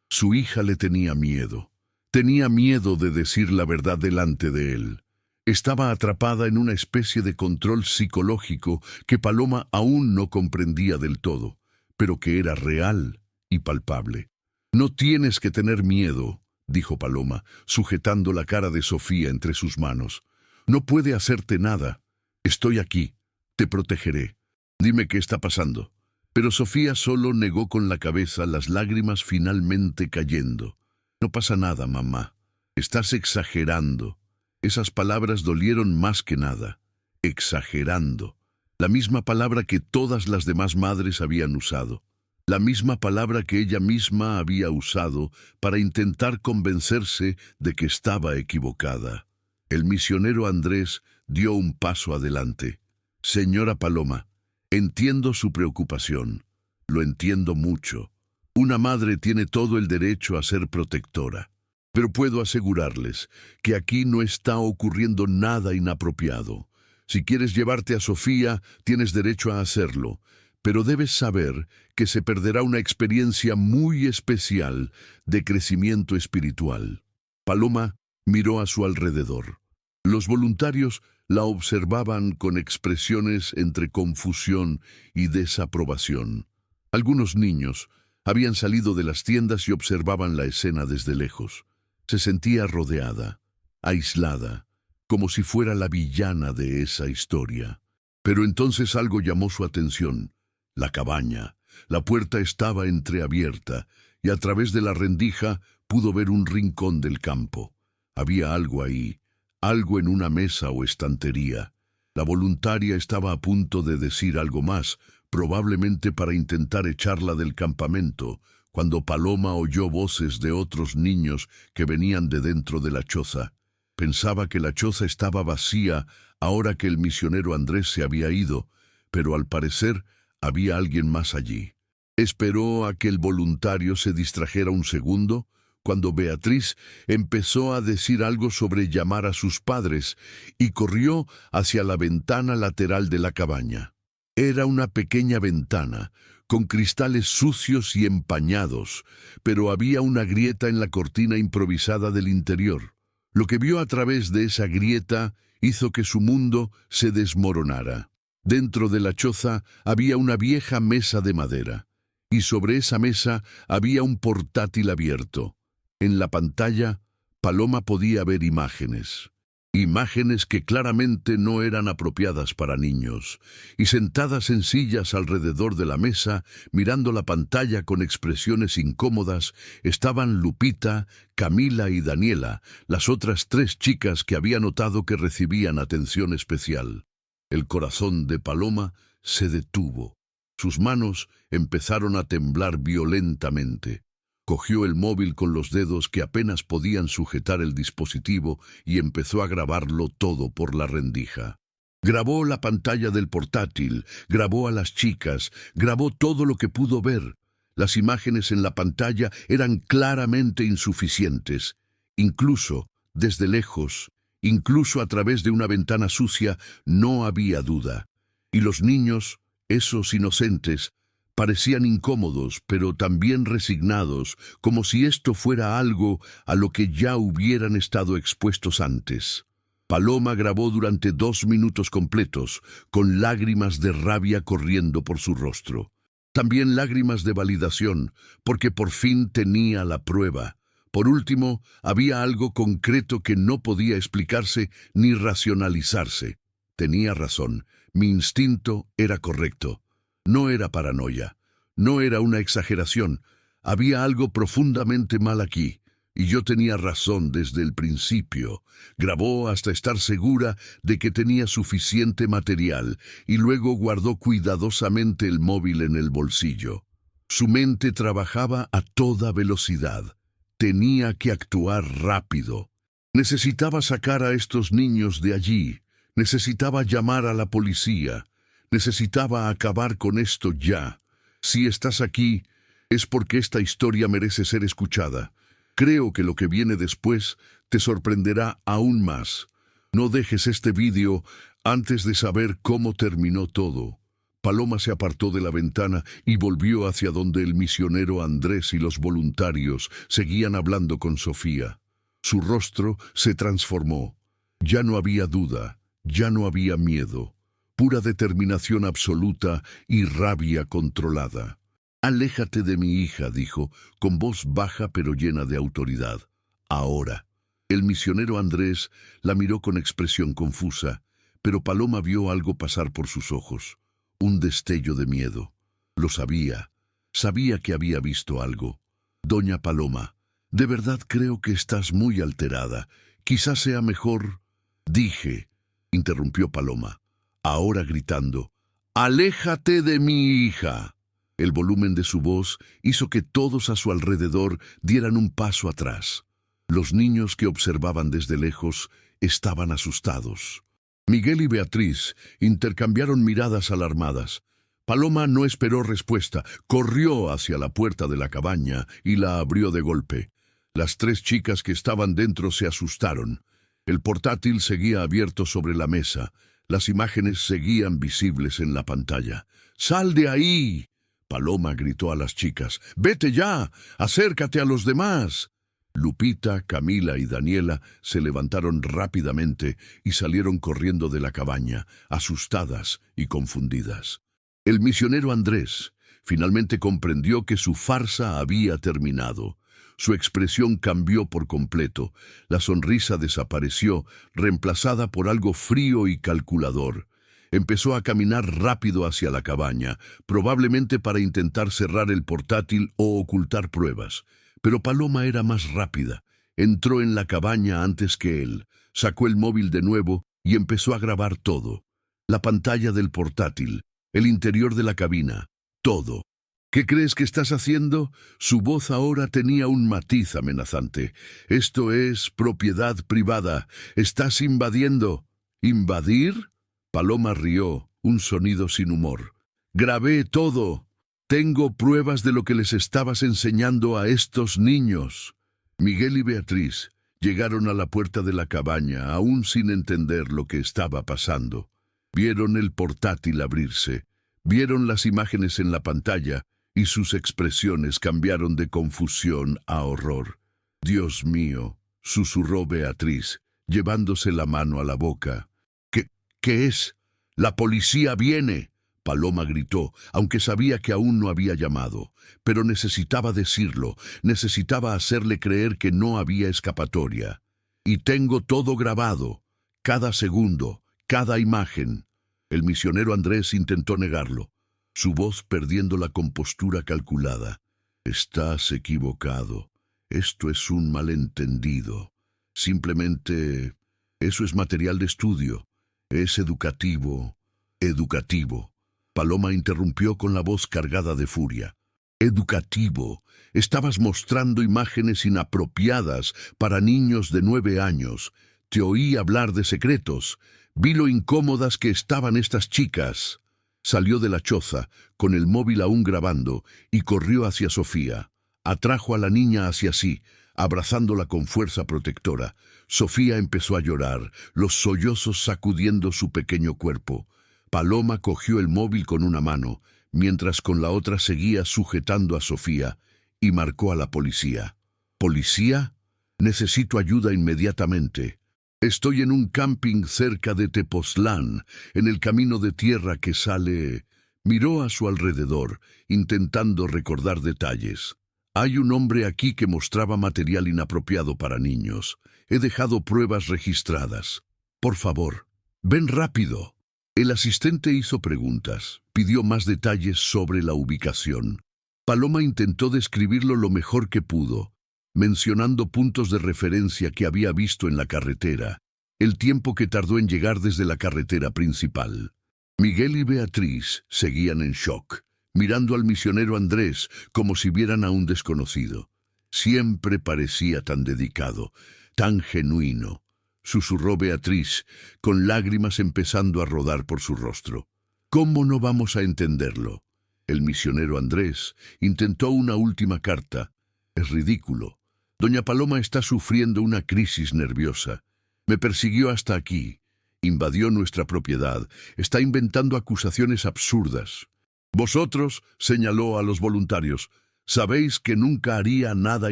Su hija le tenía miedo. Tenía miedo de decir la verdad delante de él. Estaba atrapada en una especie de control psicológico que Paloma aún no comprendía del todo, pero que era real y palpable. No tienes que tener miedo, dijo Paloma, sujetando la cara de Sofía entre sus manos. No puede hacerte nada. Estoy aquí. Te protegeré. Dime qué está pasando. Pero Sofía solo negó con la cabeza, las lágrimas finalmente cayendo. No pasa nada, mamá. Estás exagerando. Esas palabras dolieron más que nada. Exagerando. La misma palabra que todas las demás madres habían usado. La misma palabra que ella misma había usado para intentar convencerse de que estaba equivocada. El misionero Andrés dio un paso adelante. Señora Paloma, entiendo su preocupación. Lo entiendo mucho. Una madre tiene todo el derecho a ser protectora. Pero puedo asegurarles que aquí no está ocurriendo nada inapropiado. Si quieres llevarte a Sofía, tienes derecho a hacerlo. Pero debes saber que se perderá una experiencia muy especial de crecimiento espiritual. Paloma miró a su alrededor. Los voluntarios la observaban con expresiones entre confusión y desaprobación. Algunos niños habían salido de las tiendas y observaban la escena desde lejos. Se sentía rodeada, aislada, como si fuera la villana de esa historia. Pero entonces algo llamó su atención. La cabaña. La puerta estaba entreabierta y a través de la rendija pudo ver un rincón del campo. Había algo ahí, algo en una mesa o estantería. La voluntaria estaba a punto de decir algo más, probablemente para intentar echarla del campamento, cuando Paloma oyó voces de otros niños que venían de dentro de la choza. Pensaba que la choza estaba vacía ahora que el misionero Andrés se había ido, pero al parecer había alguien más allí. Esperó a que el voluntario se distrajera un segundo, cuando Beatriz empezó a decir algo sobre llamar a sus padres y corrió hacia la ventana lateral de la cabaña. Era una pequeña ventana, con cristales sucios y empañados, pero había una grieta en la cortina improvisada del interior. Lo que vio a través de esa grieta hizo que su mundo se desmoronara. Dentro de la choza había una vieja mesa de madera, y sobre esa mesa había un portátil abierto. En la pantalla, Paloma podía ver imágenes. Imágenes que claramente no eran apropiadas para niños, y sentadas en sillas alrededor de la mesa, mirando la pantalla con expresiones incómodas, estaban Lupita, Camila y Daniela, las otras 3 chicas que había notado que recibían atención especial. El corazón de Paloma se detuvo. Sus manos empezaron a temblar violentamente. Cogió el móvil con los dedos que apenas podían sujetar el dispositivo y empezó a grabarlo todo por la rendija. Grabó la pantalla del portátil, grabó a las chicas, grabó todo lo que pudo ver. Las imágenes en la pantalla eran claramente insuficientes. Incluso, desde lejos, incluso a través de una ventana sucia, no había duda. Y los niños, esos inocentes, parecían incómodos, pero también resignados, como si esto fuera algo a lo que ya hubieran estado expuestos antes. Paloma grabó durante 2 minutos completos, con lágrimas de rabia corriendo por su rostro. También lágrimas de validación, porque por fin tenía la prueba. Por último, había algo concreto que no podía explicarse ni racionalizarse. Tenía razón, mi instinto era correcto. No era paranoia, no era una exageración. Había algo profundamente mal aquí, y yo tenía razón desde el principio. Grabó hasta estar segura de que tenía suficiente material, y luego guardó cuidadosamente el móvil en el bolsillo. Su mente trabajaba a toda velocidad. Tenía que actuar rápido. Necesitaba sacar a estos niños de allí. Necesitaba llamar a la policía. Necesitaba acabar con esto ya. Si estás aquí, es porque esta historia merece ser escuchada. Creo que lo que viene después te sorprenderá aún más. No dejes este vídeo antes de saber cómo terminó todo. Paloma se apartó de la ventana y volvió hacia donde el misionero Andrés y los voluntarios seguían hablando con Sofía. Su rostro se transformó. Ya no había duda, ya no había miedo. Pura determinación absoluta y rabia controlada. «Aléjate de mi hija», dijo, con voz baja pero llena de autoridad. «Ahora». El misionero Andrés la miró con expresión confusa, pero Paloma vio algo pasar por sus ojos, un destello de miedo. Lo sabía, sabía que había visto algo. Doña Paloma, de verdad creo que estás muy alterada. Quizás sea mejor... Dije, interrumpió Paloma, ahora gritando, ¡aléjate de mi hija! El volumen de su voz hizo que todos a su alrededor dieran un paso atrás. Los niños que observaban desde lejos estaban asustados. Miguel y Beatriz intercambiaron miradas alarmadas. Paloma no esperó respuesta, corrió hacia la puerta de la cabaña y la abrió de golpe. Las 3 chicas que estaban dentro se asustaron. El portátil seguía abierto sobre la mesa. Las imágenes seguían visibles en la pantalla. ¡Sal de ahí!, Paloma gritó a las chicas. ¡Vete ya! ¡Acércate a los demás! Lupita, Camila y Daniela se levantaron rápidamente y salieron corriendo de la cabaña, asustadas y confundidas. El misionero Andrés finalmente comprendió que su farsa había terminado. Su expresión cambió por completo. La sonrisa desapareció, reemplazada por algo frío y calculador. Empezó a caminar rápido hacia la cabaña, probablemente para intentar cerrar el portátil o ocultar pruebas. Pero Paloma era más rápida. Entró en la cabaña antes que él, sacó el móvil de nuevo y empezó a grabar todo. La pantalla del portátil, el interior de la cabina, todo. ¿Qué crees que estás haciendo? Su voz ahora tenía un matiz amenazante. Esto es propiedad privada. Estás invadiendo. ¿Invadir? Paloma rió, un sonido sin humor. Grabé todo. Tengo pruebas de lo que les estabas enseñando a estos niños. Miguel y Beatriz llegaron a la puerta de la cabaña, aún sin entender lo que estaba pasando. Vieron el portátil abrirse, vieron las imágenes en la pantalla y sus expresiones cambiaron de confusión a horror. «Dios mío», susurró Beatriz, llevándose la mano a la boca. ¿Qué es? ¡La policía viene!, Paloma gritó, aunque sabía que aún no había llamado. Pero necesitaba decirlo, necesitaba hacerle creer que no había escapatoria. Y tengo todo grabado, cada segundo, cada imagen. El misionero Andrés intentó negarlo, su voz perdiendo la compostura calculada. Estás equivocado. Esto es un malentendido. Simplemente, eso es material de estudio. Es educativo. Educativo. Paloma interrumpió con la voz cargada de furia. Educativo. Estabas mostrando imágenes inapropiadas para niños de 9 años. Te oí hablar de secretos. Vi lo incómodas que estaban estas chicas. Salió de la choza, con el móvil aún grabando, y corrió hacia Sofía. Atrajo a la niña hacia sí, abrazándola con fuerza protectora. Sofía empezó a llorar, los sollozos sacudiendo su pequeño cuerpo. Paloma cogió el móvil con una mano, mientras con la otra seguía sujetando a Sofía, y marcó a la policía. ¿Policía? Necesito ayuda inmediatamente. Estoy en un camping cerca de Tepoztlán, en el camino de tierra que sale... Miró a su alrededor, intentando recordar detalles. Hay un hombre aquí que mostraba material inapropiado para niños. He dejado pruebas registradas. Por favor, ven rápido. El asistente hizo preguntas, pidió más detalles sobre la ubicación. Paloma intentó describirlo lo mejor que pudo, mencionando puntos de referencia que había visto en la carretera, el tiempo que tardó en llegar desde la carretera principal. Miguel y Beatriz seguían en shock, mirando al misionero Andrés como si vieran a un desconocido. Siempre parecía tan dedicado, tan genuino, susurró Beatriz, con lágrimas empezando a rodar por su rostro. ¿Cómo no vamos a entenderlo? El misionero Andrés intentó una última carta. Es ridículo. Doña Paloma está sufriendo una crisis nerviosa. Me persiguió hasta aquí. Invadió nuestra propiedad. Está inventando acusaciones absurdas. Vosotros, señaló a los voluntarios, sabéis que nunca haría nada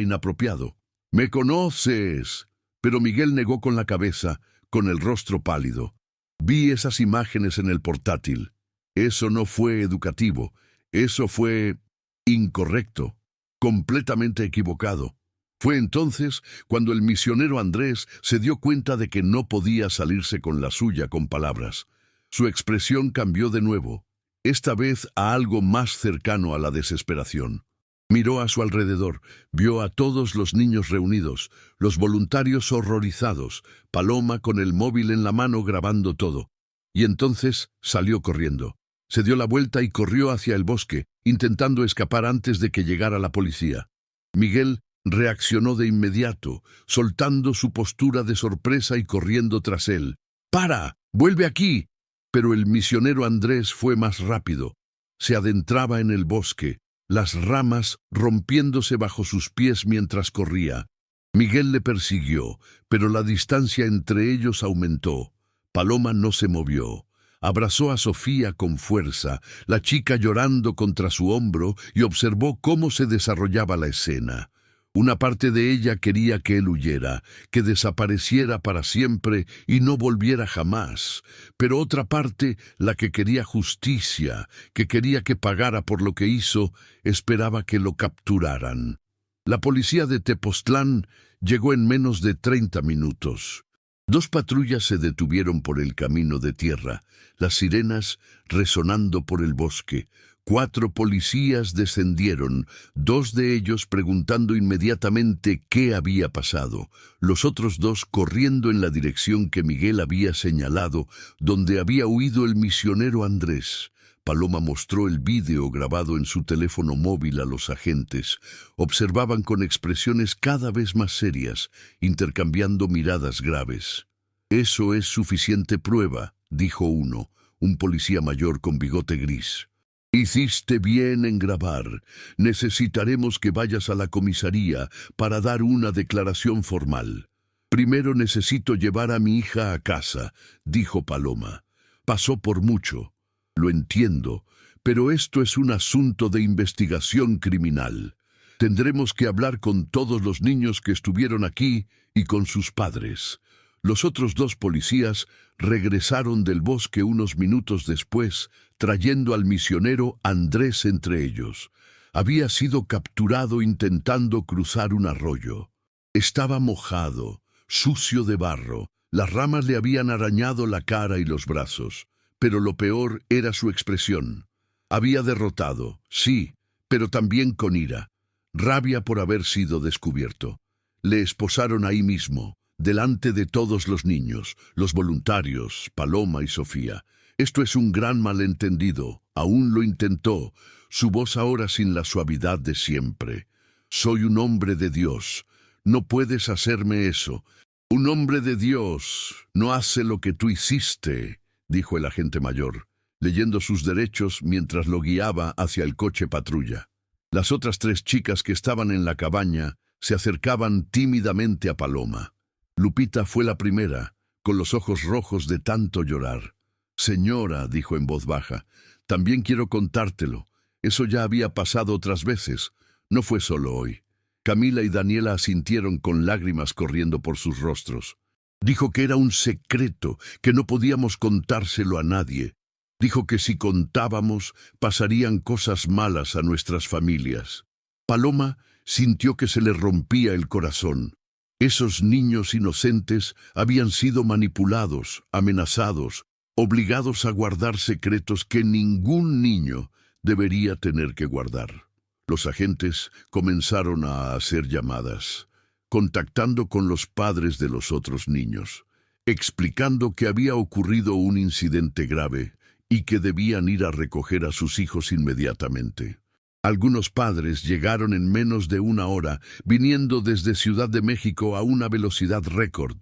inapropiado. ¡Me conoces! Pero Miguel negó con la cabeza, con el rostro pálido. Vi esas imágenes en el portátil. Eso no fue educativo. Eso fue incorrecto. Completamente equivocado. Fue entonces cuando el misionero Andrés se dio cuenta de que no podía salirse con la suya con palabras. Su expresión cambió de nuevo, esta vez a algo más cercano a la desesperación. Miró a su alrededor, vio a todos los niños reunidos, los voluntarios horrorizados, Paloma con el móvil en la mano grabando todo. Y entonces salió corriendo. Se dio la vuelta y corrió hacia el bosque, intentando escapar antes de que llegara la policía. Miguel reaccionó de inmediato, soltando su postura de sorpresa y corriendo tras él. ¡Para! ¡Vuelve aquí! Pero el misionero Andrés fue más rápido. Se adentraba en el bosque, las ramas rompiéndose bajo sus pies mientras corría. Miguel le persiguió, pero la distancia entre ellos aumentó. Paloma no se movió. Abrazó a Sofía con fuerza, la chica llorando contra su hombro, y observó cómo se desarrollaba la escena. Una parte de ella quería que él huyera, que desapareciera para siempre y no volviera jamás. Pero otra parte, la que quería justicia, que quería que pagara por lo que hizo, esperaba que lo capturaran. La policía de Tepoztlán llegó en menos de 30 minutos. 2 patrullas se detuvieron por el camino de tierra, las sirenas resonando por el bosque. 4 policías descendieron, 2 de ellos preguntando inmediatamente qué había pasado, los otros 2 corriendo en la dirección que Miguel había señalado, donde había huido el misionero Andrés. Paloma mostró el vídeo grabado en su teléfono móvil a los agentes. Observaban con expresiones cada vez más serias, intercambiando miradas graves. «Eso es suficiente prueba», dijo uno, un policía mayor con bigote gris. «Hiciste bien en grabar. Necesitaremos que vayas a la comisaría para dar una declaración formal». «Primero necesito llevar a mi hija a casa», dijo Paloma. «Pasó por mucho. Lo entiendo, pero esto es un asunto de investigación criminal. Tendremos que hablar con todos los niños que estuvieron aquí y con sus padres». Los otros 2 policías regresaron del bosque unos minutos después, trayendo al misionero Andrés entre ellos. Había sido capturado intentando cruzar un arroyo. Estaba mojado, sucio de barro. Las ramas le habían arañado la cara y los brazos. Pero lo peor era su expresión. Había derrotado, sí, pero también con ira. Rabia por haber sido descubierto. Le esposaron ahí mismo, delante de todos los niños, los voluntarios, Paloma y Sofía. Esto es un gran malentendido. Aún lo intentó, su voz ahora sin la suavidad de siempre. «Soy un hombre de Dios. No puedes hacerme eso. Un hombre de Dios no hace lo que tú hiciste», dijo el agente mayor, leyendo sus derechos mientras lo guiaba hacia el coche patrulla. Las otras 3 chicas que estaban en la cabaña se acercaban tímidamente a Paloma. Lupita fue la primera, con los ojos rojos de tanto llorar. «Señora», dijo en voz baja, «también quiero contártelo. Eso ya había pasado otras veces. No fue solo hoy». Camila y Daniela asintieron con lágrimas corriendo por sus rostros. Dijo que era un secreto, que no podíamos contárselo a nadie. Dijo que si contábamos, pasarían cosas malas a nuestras familias. Paloma sintió que se le rompía el corazón. Esos niños inocentes habían sido manipulados, amenazados, obligados a guardar secretos que ningún niño debería tener que guardar. Los agentes comenzaron a hacer llamadas, contactando con los padres de los otros niños, explicando que había ocurrido un incidente grave y que debían ir a recoger a sus hijos inmediatamente. Algunos padres llegaron en menos de 1 hora, viniendo desde Ciudad de México a una velocidad récord.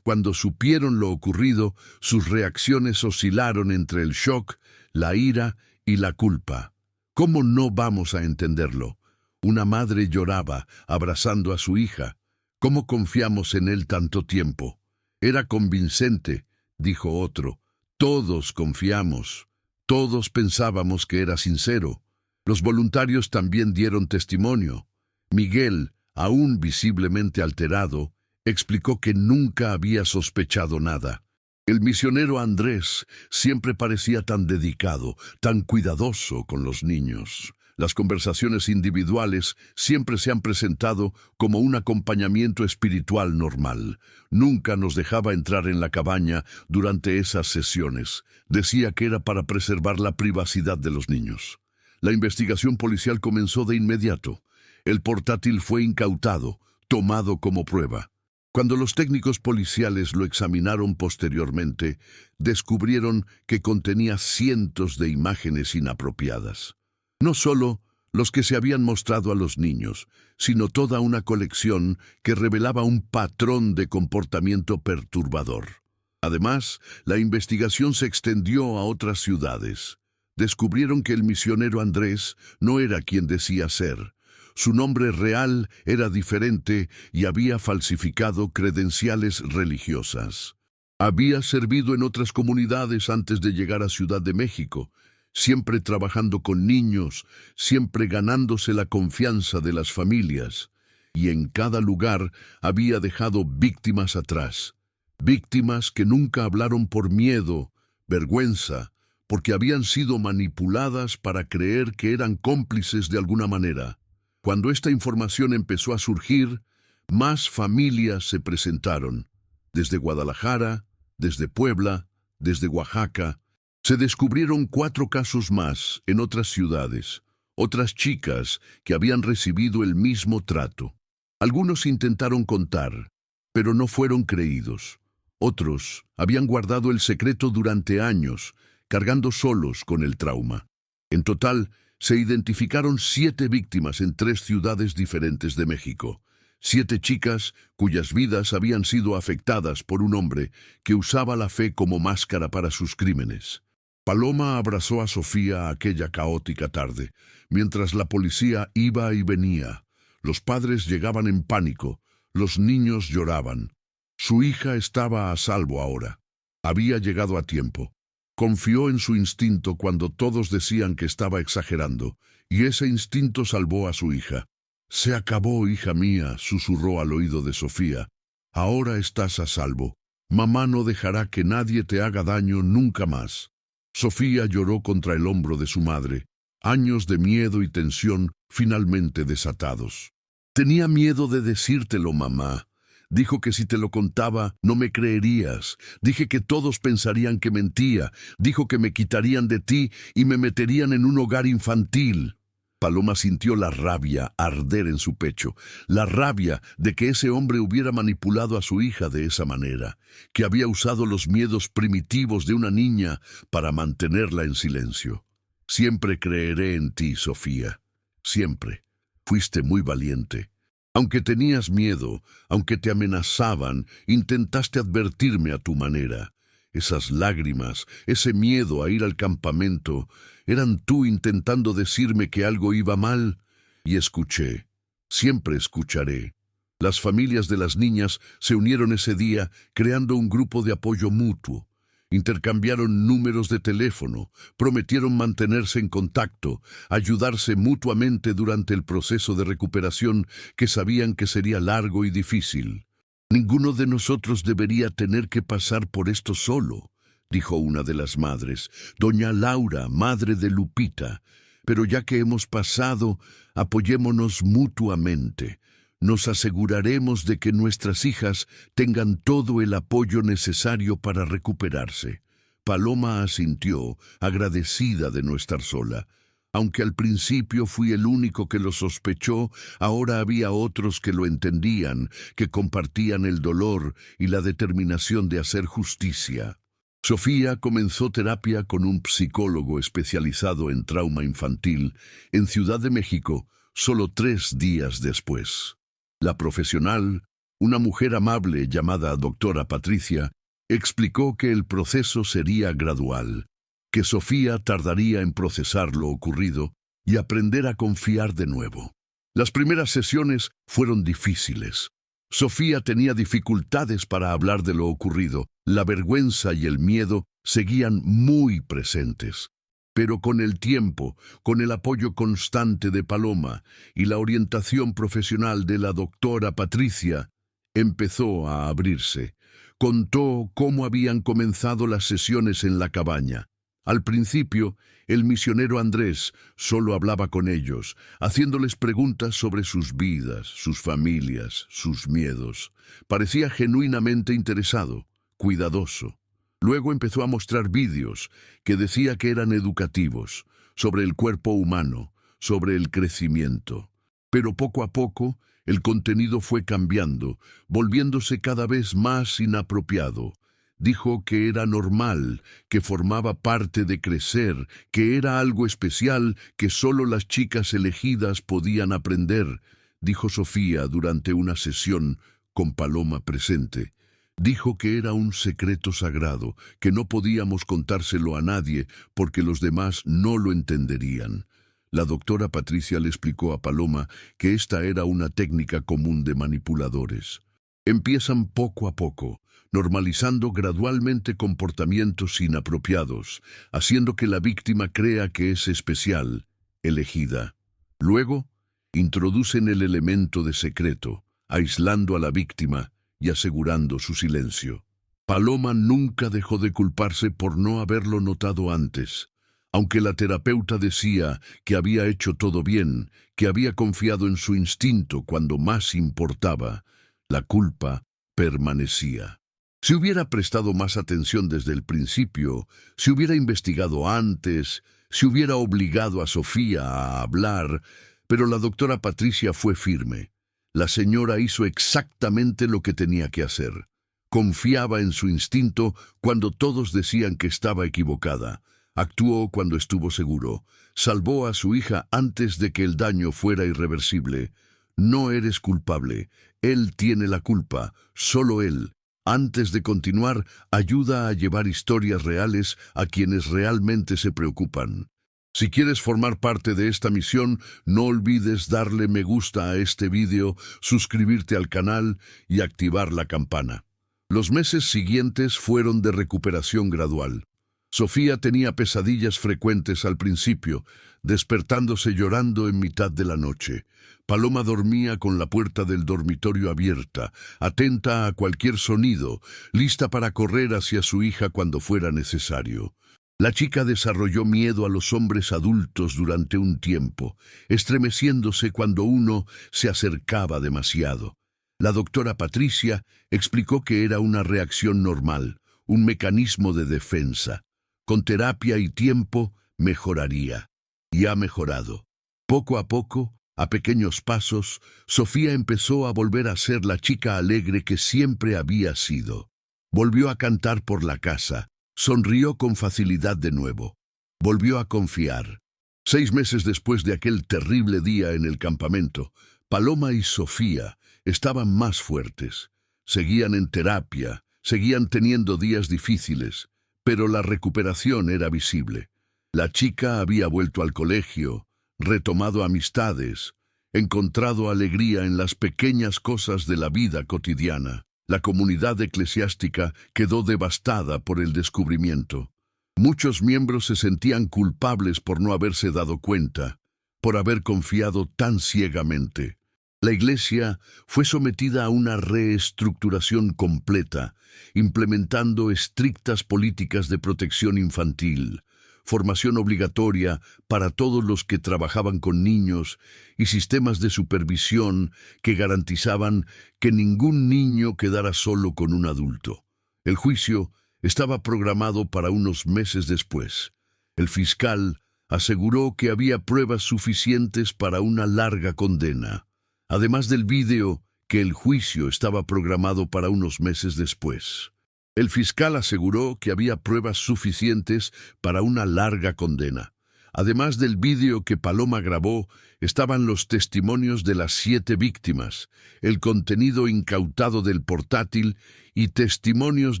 Cuando supieron lo ocurrido, sus reacciones oscilaron entre el shock, la ira y la culpa. ¿Cómo no vamos a entenderlo? Una madre lloraba, abrazando a su hija. ¿Cómo confiamos en él tanto tiempo? Era convincente, dijo otro. Todos confiamos. Todos pensábamos que era sincero. Los voluntarios también dieron testimonio. Miguel, aún visiblemente alterado, explicó que nunca había sospechado nada. El misionero Andrés siempre parecía tan dedicado, tan cuidadoso con los niños. Las conversaciones individuales siempre se han presentado como un acompañamiento espiritual normal. Nunca nos dejaba entrar en la cabaña durante esas sesiones. Decía que era para preservar la privacidad de los niños. La investigación policial comenzó de inmediato. El portátil fue incautado, tomado como prueba. Cuando los técnicos policiales lo examinaron posteriormente, descubrieron que contenía cientos de imágenes inapropiadas. No solo los que se habían mostrado a los niños, sino toda una colección que revelaba un patrón de comportamiento perturbador. Además, la investigación se extendió a otras ciudades. Descubrieron que el misionero Andrés no era quien decía ser. Su nombre real era diferente y había falsificado credenciales religiosas. Había servido en otras comunidades antes de llegar a Ciudad de México, siempre trabajando con niños, siempre ganándose la confianza de las familias, y en cada lugar había dejado víctimas atrás, víctimas que nunca hablaron por miedo, vergüenza, porque habían sido manipuladas para creer que eran cómplices de alguna manera. Cuando esta información empezó a surgir, más familias se presentaron, desde Guadalajara, desde Puebla, desde Oaxaca. Se descubrieron 4 casos más en otras ciudades, otras chicas que habían recibido el mismo trato. Algunos intentaron contar, pero no fueron creídos. Otros habían guardado el secreto durante años, cargando solos con el trauma. En total, se identificaron 7 víctimas en 3 ciudades diferentes de México. 7 chicas cuyas vidas habían sido afectadas por un hombre que usaba la fe como máscara para sus crímenes. Paloma abrazó a Sofía aquella caótica tarde, mientras la policía iba y venía. Los padres llegaban en pánico, los niños lloraban. Su hija estaba a salvo ahora. Había llegado a tiempo. Confió en su instinto cuando todos decían que estaba exagerando, y ese instinto salvó a su hija. «Se acabó, hija mía», susurró al oído de Sofía. «Ahora estás a salvo. Mamá no dejará que nadie te haga daño nunca más». Sofía lloró contra el hombro de su madre. Años de miedo y tensión finalmente desatados. «Tenía miedo de decírtelo, mamá. Dijo que si te lo contaba no me creerías. Dije que todos pensarían que mentía. Dijo que me quitarían de ti y me meterían en un hogar infantil». Paloma sintió la rabia arder en su pecho, la rabia de que ese hombre hubiera manipulado a su hija de esa manera, que había usado los miedos primitivos de una niña para mantenerla en silencio. «Siempre creeré en ti, Sofía. Siempre. Fuiste muy valiente. Aunque tenías miedo, aunque te amenazaban, intentaste advertirme a tu manera. Esas lágrimas, ese miedo a ir al campamento, ¿eran tú intentando decirme que algo iba mal? Y escuché. Siempre escucharé». Las familias de las niñas se unieron ese día creando un grupo de apoyo mutuo. Intercambiaron números de teléfono, prometieron mantenerse en contacto, ayudarse mutuamente durante el proceso de recuperación que sabían que sería largo y difícil. «Ninguno de nosotros debería tener que pasar por esto solo», dijo una de las madres, doña Laura, madre de Lupita. «Pero ya que hemos pasado, apoyémonos mutuamente. Nos aseguraremos de que nuestras hijas tengan todo el apoyo necesario para recuperarse». Paloma asintió, agradecida de no estar sola. Aunque al principio fui el único que lo sospechó, ahora había otros que lo entendían, que compartían el dolor y la determinación de hacer justicia. Sofía comenzó terapia con un psicólogo especializado en trauma infantil en Ciudad de México, solo 3 días después. La profesional, una mujer amable llamada doctora Patricia, explicó que el proceso sería gradual, que Sofía tardaría en procesar lo ocurrido y aprender a confiar de nuevo. Las primeras sesiones fueron difíciles. Sofía tenía dificultades para hablar de lo ocurrido. La vergüenza y el miedo seguían muy presentes. Pero con el tiempo, con el apoyo constante de Paloma y la orientación profesional de la doctora Patricia, empezó a abrirse. Contó cómo habían comenzado las sesiones en la cabaña. Al principio, el misionero Andrés solo hablaba con ellos, haciéndoles preguntas sobre sus vidas, sus familias, sus miedos. Parecía genuinamente interesado, cuidadoso. Luego empezó a mostrar vídeos que decía que eran educativos, sobre el cuerpo humano, sobre el crecimiento. Pero poco a poco, el contenido fue cambiando, volviéndose cada vez más inapropiado. Dijo que era normal, que formaba parte de crecer, que era algo especial que solo las chicas elegidas podían aprender, dijo Sofía durante una sesión con Paloma presente. Dijo que era un secreto sagrado, que no podíamos contárselo a nadie porque los demás no lo entenderían. La doctora Patricia le explicó a Paloma que esta era una técnica común de manipuladores. Empiezan poco a poco, normalizando gradualmente comportamientos inapropiados, haciendo que la víctima crea que es especial, elegida. Luego, introducen el elemento de secreto, aislando a la víctima y asegurando su silencio. Paloma nunca dejó de culparse por no haberlo notado antes. Aunque la terapeuta decía que había hecho todo bien, que había confiado en su instinto cuando más importaba, la culpa permanecía. Si hubiera prestado más atención desde el principio, si hubiera investigado antes, si hubiera obligado a Sofía a hablar, pero la doctora Patricia fue firme. La señora hizo exactamente lo que tenía que hacer. Confiaba en su instinto cuando todos decían que estaba equivocada. Actuó cuando estuvo seguro. Salvó a su hija antes de que el daño fuera irreversible. No eres culpable. Él tiene la culpa, solo él. Antes de continuar, ayuda a llevar historias reales a quienes realmente se preocupan. Si quieres formar parte de esta misión, no olvides darle me gusta a este vídeo, suscribirte al canal y activar la campana. Los meses siguientes fueron de recuperación gradual. Sofía tenía pesadillas frecuentes al principio, despertándose llorando en mitad de la noche. Paloma dormía con la puerta del dormitorio abierta, atenta a cualquier sonido, lista para correr hacia su hija cuando fuera necesario. La chica desarrolló miedo a los hombres adultos durante un tiempo, estremeciéndose cuando uno se acercaba demasiado. La doctora Patricia explicó que era una reacción normal, un mecanismo de defensa. Con terapia y tiempo mejoraría. Y ha mejorado. Poco a poco, a pequeños pasos, Sofía empezó a volver a ser la chica alegre que siempre había sido. Volvió a cantar por la casa, sonrió con facilidad de nuevo. Volvió a confiar. 6 meses después de aquel terrible día en el campamento, Paloma y Sofía estaban más fuertes. Seguían en terapia, seguían teniendo días difíciles, pero la recuperación era visible. La chica había vuelto al colegio, retomado amistades, encontrado alegría en las pequeñas cosas de la vida cotidiana. La comunidad eclesiástica quedó devastada por el descubrimiento. Muchos miembros se sentían culpables por no haberse dado cuenta, por haber confiado tan ciegamente. La iglesia fue sometida a una reestructuración completa, implementando estrictas políticas de protección infantil, formación obligatoria para todos los que trabajaban con niños y sistemas de supervisión que garantizaban que ningún niño quedara solo con un adulto. El juicio estaba programado para unos meses después. El fiscal aseguró que había pruebas suficientes para una larga condena. Además del vídeo, que el juicio estaba programado para unos meses después. El fiscal aseguró que había pruebas suficientes para una larga condena. Además del vídeo que Paloma grabó, estaban los testimonios de las 7 víctimas, el contenido incautado del portátil y testimonios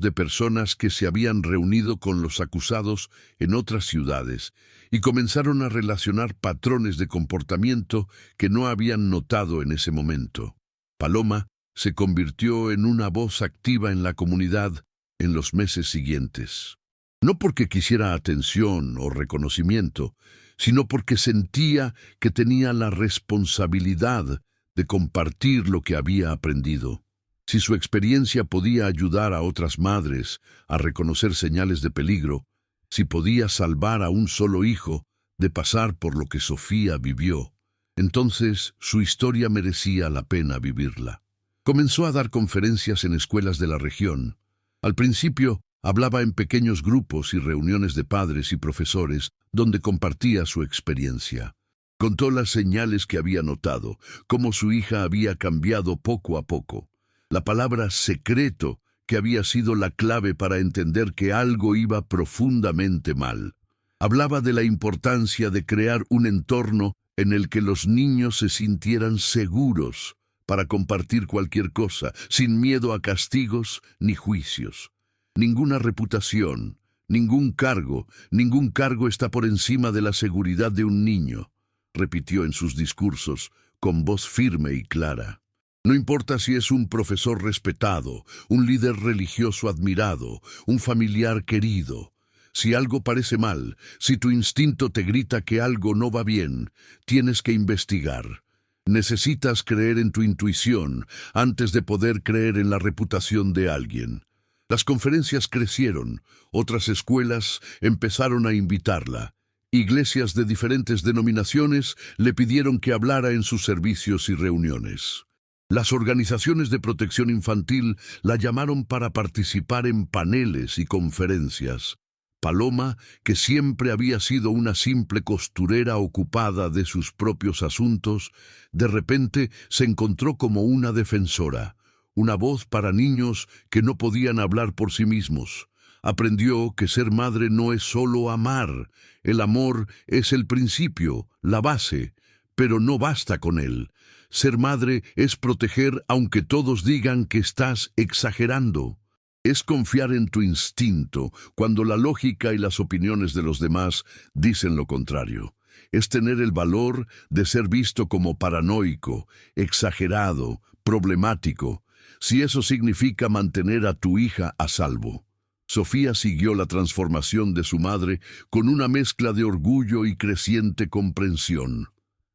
de personas que se habían reunido con los acusados en otras ciudades y comenzaron a relacionar patrones de comportamiento que no habían notado en ese momento. Paloma se convirtió en una voz activa en la comunidad en los meses siguientes. No porque quisiera atención o reconocimiento, sino porque sentía que tenía la responsabilidad de compartir lo que había aprendido. Si su experiencia podía ayudar a otras madres a reconocer señales de peligro, Si podía salvar a un solo hijo de pasar por lo que Sofía vivió, entonces su historia merecía la pena vivirla. Comenzó a dar conferencias en escuelas de la región. Al principio, hablaba en pequeños grupos y reuniones de padres y profesores donde compartía su experiencia. Contó las señales que había notado, cómo su hija había cambiado poco a poco. La palabra secreto, que había sido la clave para entender que algo iba profundamente mal. Hablaba de la importancia de crear un entorno en el que los niños se sintieran seguros para compartir cualquier cosa, sin miedo a castigos ni juicios. Ninguna reputación, ningún cargo está por encima de la seguridad de un niño, repitió en sus discursos, con voz firme y clara. No importa si es un profesor respetado, un líder religioso admirado, un familiar querido. Si algo parece mal, si tu instinto te grita que algo no va bien, tienes que investigar. Necesitas creer en tu intuición antes de poder creer en la reputación de alguien. Las conferencias crecieron, otras escuelas empezaron a invitarla. Iglesias de diferentes denominaciones le pidieron que hablara en sus servicios y reuniones. Las organizaciones de protección infantil la llamaron para participar en paneles y conferencias. Paloma, que siempre había sido una simple costurera ocupada de sus propios asuntos, de repente se encontró como una defensora, una voz para niños que no podían hablar por sí mismos. Aprendió que ser madre no es solo amar, el amor es el principio, la base, pero no basta con él. Ser madre es proteger aunque todos digan que estás exagerando. Es confiar en tu instinto cuando la lógica y las opiniones de los demás dicen lo contrario. Es tener el valor de ser visto como paranoico, exagerado, problemático, si eso significa mantener a tu hija a salvo. Sofía siguió la transformación de su madre con una mezcla de orgullo y creciente comprensión.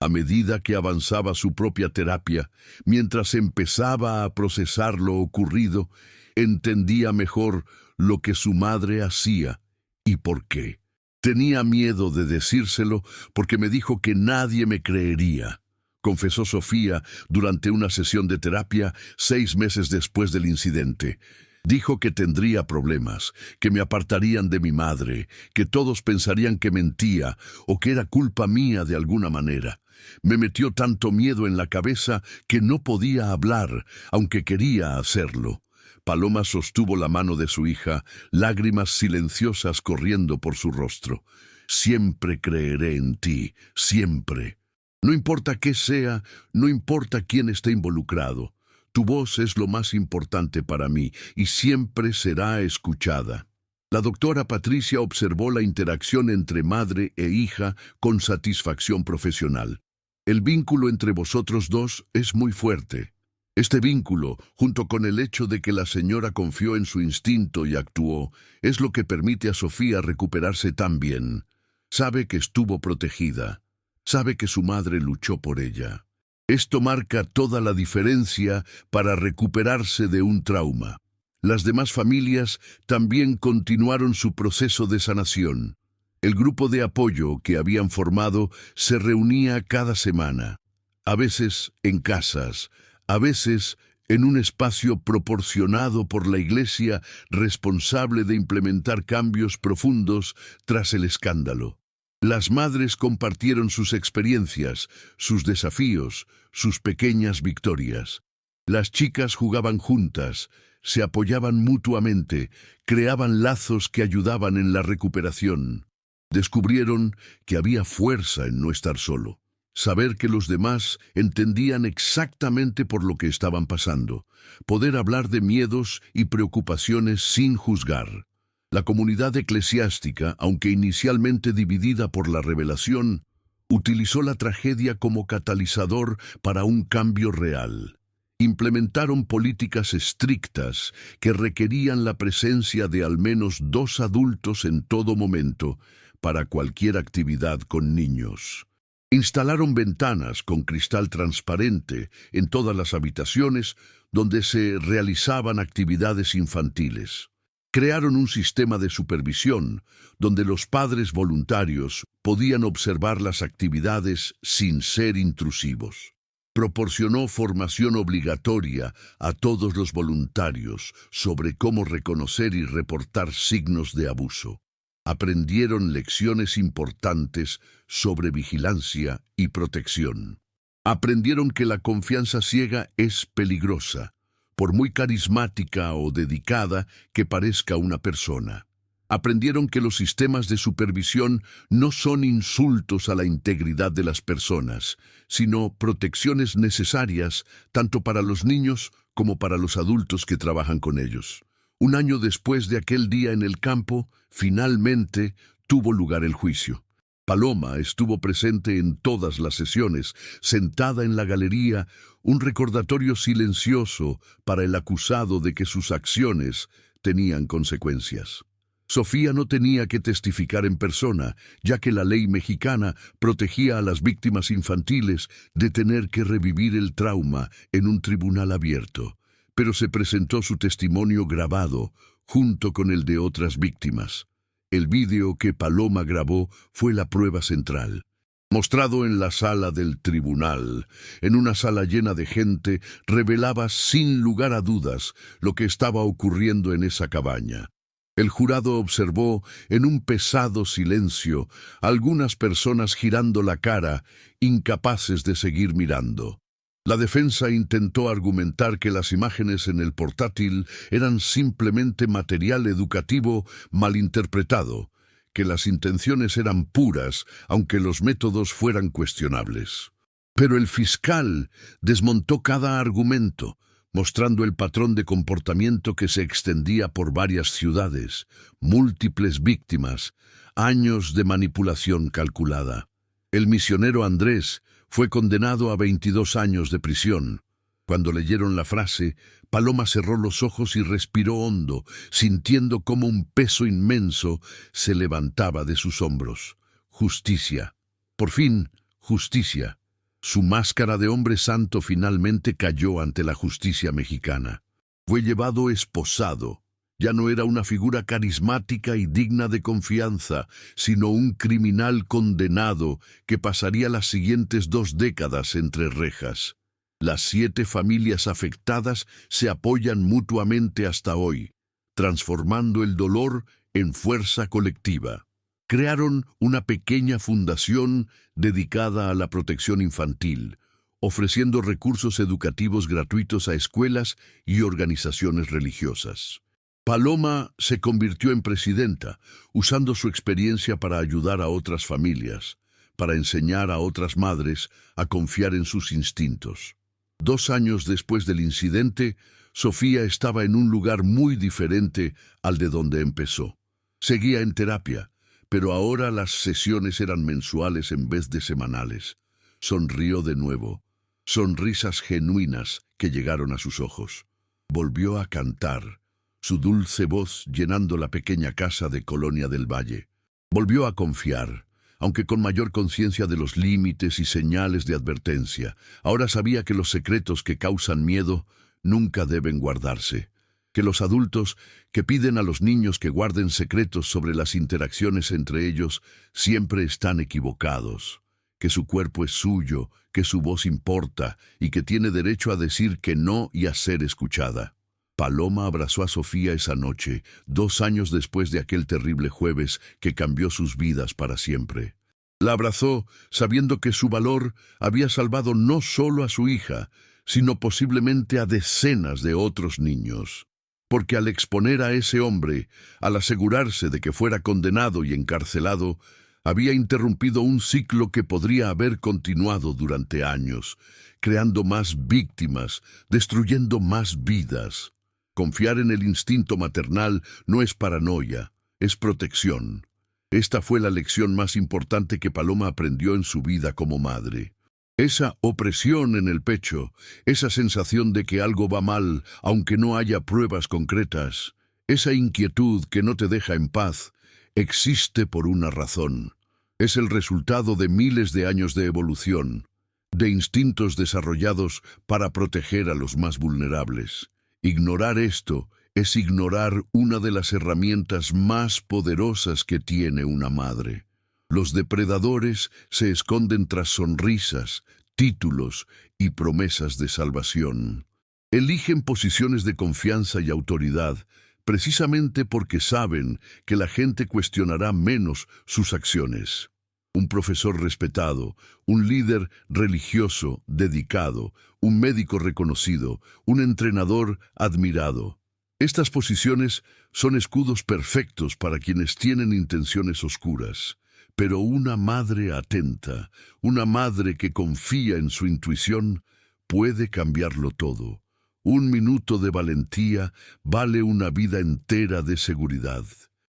A medida que avanzaba su propia terapia, mientras empezaba a procesar lo ocurrido, entendía mejor lo que su madre hacía y por qué. Tenía miedo de decírselo porque me dijo que nadie me creería, confesó Sofía durante una sesión de terapia 6 meses después del incidente. Dijo que tendría problemas, que me apartarían de mi madre, que todos pensarían que mentía o que era culpa mía de alguna manera. Me metió tanto miedo en la cabeza que no podía hablar, aunque quería hacerlo. Paloma sostuvo la mano de su hija, lágrimas silenciosas corriendo por su rostro. Siempre creeré en ti, siempre. No importa qué sea, no importa quién esté involucrado. Tu voz es lo más importante para mí y siempre será escuchada. La doctora Patricia observó la interacción entre madre e hija con satisfacción profesional. El vínculo entre vosotros dos es muy fuerte. Este vínculo, junto con el hecho de que la señora confió en su instinto y actuó, es lo que permite a Sofía recuperarse tan bien. Sabe que estuvo protegida. Sabe que su madre luchó por ella. Esto marca toda la diferencia para recuperarse de un trauma. Las demás familias también continuaron su proceso de sanación. El grupo de apoyo que habían formado se reunía cada semana, a veces en casas, a veces en un espacio proporcionado por la Iglesia responsable de implementar cambios profundos tras el escándalo. Las madres compartieron sus experiencias, sus desafíos, sus pequeñas victorias. Las chicas jugaban juntas, se apoyaban mutuamente, creaban lazos que ayudaban en la recuperación. Descubrieron que había fuerza en no estar solo. Saber que los demás entendían exactamente por lo que estaban pasando. Poder hablar de miedos y preocupaciones sin juzgar. La comunidad eclesiástica, aunque inicialmente dividida por la revelación, utilizó la tragedia como catalizador para un cambio real. Implementaron políticas estrictas que requerían la presencia de al menos 2 adultos en todo momento para cualquier actividad con niños. Instalaron ventanas con cristal transparente en todas las habitaciones donde se realizaban actividades infantiles. Crearon un sistema de supervisión donde los padres voluntarios podían observar las actividades sin ser intrusivos. Proporcionó formación obligatoria a todos los voluntarios sobre cómo reconocer y reportar signos de abuso. Aprendieron lecciones importantes sobre vigilancia y protección. Aprendieron que la confianza ciega es peligrosa, por muy carismática o dedicada que parezca una persona. Aprendieron que los sistemas de supervisión no son insultos a la integridad de las personas, sino protecciones necesarias tanto para los niños como para los adultos que trabajan con ellos. Un año después de aquel día en el campo, finalmente tuvo lugar el juicio. Paloma estuvo presente en todas las sesiones, sentada en la galería, un recordatorio silencioso para el acusado de que sus acciones tenían consecuencias. Sofía no tenía que testificar en persona, ya que la ley mexicana protegía a las víctimas infantiles de tener que revivir el trauma en un tribunal abierto, pero se presentó su testimonio grabado, junto con el de otras víctimas. El vídeo que Paloma grabó fue la prueba central. Mostrado en la sala del tribunal, en una sala llena de gente, revelaba sin lugar a dudas lo que estaba ocurriendo en esa cabaña. El jurado observó, en un pesado silencio, algunas personas girando la cara, incapaces de seguir mirando. La defensa intentó argumentar que las imágenes en el portátil eran simplemente material educativo malinterpretado, que las intenciones eran puras, aunque los métodos fueran cuestionables. Pero el fiscal desmontó cada argumento, mostrando el patrón de comportamiento que se extendía por varias ciudades, múltiples víctimas, años de manipulación calculada. El misionero Andrés fue condenado a 22 años de prisión. Cuando leyeron la frase, Paloma cerró los ojos y respiró hondo, sintiendo cómo un peso inmenso se levantaba de sus hombros. Justicia. Por fin, justicia. Su máscara de hombre santo finalmente cayó ante la justicia mexicana. Fue llevado esposado. Ya no era una figura carismática y digna de confianza, sino un criminal condenado que pasaría las siguientes 2 décadas entre rejas. Las 7 familias afectadas se apoyan mutuamente hasta hoy, transformando el dolor en fuerza colectiva. Crearon una pequeña fundación dedicada a la protección infantil, ofreciendo recursos educativos gratuitos a escuelas y organizaciones religiosas. Paloma se convirtió en presidenta, usando su experiencia para ayudar a otras familias, para enseñar a otras madres a confiar en sus instintos. 2 años después del incidente, Sofía estaba en un lugar muy diferente al de donde empezó. Seguía en terapia, pero ahora las sesiones eran mensuales en vez de semanales. Sonrió de nuevo, sonrisas genuinas que llegaron a sus ojos. Volvió a cantar, su dulce voz llenando la pequeña casa de Colonia del Valle. Volvió a confiar, aunque con mayor conciencia de los límites y señales de advertencia. Ahora sabía que los secretos que causan miedo nunca deben guardarse, que los adultos que piden a los niños que guarden secretos sobre las interacciones entre ellos siempre están equivocados, que su cuerpo es suyo, que su voz importa y que tiene derecho a decir que no y a ser escuchada. Paloma abrazó a Sofía esa noche, 2 años después de aquel terrible jueves que cambió sus vidas para siempre. La abrazó sabiendo que su valor había salvado no solo a su hija, sino posiblemente a decenas de otros niños. Porque al exponer a ese hombre, al asegurarse de que fuera condenado y encarcelado, había interrumpido un ciclo que podría haber continuado durante años, creando más víctimas, destruyendo más vidas. Confiar en el instinto maternal no es paranoia, es protección. Esta fue la lección más importante que Paloma aprendió en su vida como madre. Esa opresión en el pecho, esa sensación de que algo va mal, aunque no haya pruebas concretas, esa inquietud que no te deja en paz, existe por una razón. Es el resultado de miles de años de evolución, de instintos desarrollados para proteger a los más vulnerables. Ignorar esto es ignorar una de las herramientas más poderosas que tiene una madre. Los depredadores se esconden tras sonrisas, títulos y promesas de salvación. Eligen posiciones de confianza y autoridad precisamente porque saben que la gente cuestionará menos sus acciones. Un profesor respetado, un líder religioso dedicado, un médico reconocido, un entrenador admirado. Estas posiciones son escudos perfectos para quienes tienen intenciones oscuras. Pero una madre atenta, una madre que confía en su intuición, puede cambiarlo todo. Un minuto de valentía vale una vida entera de seguridad.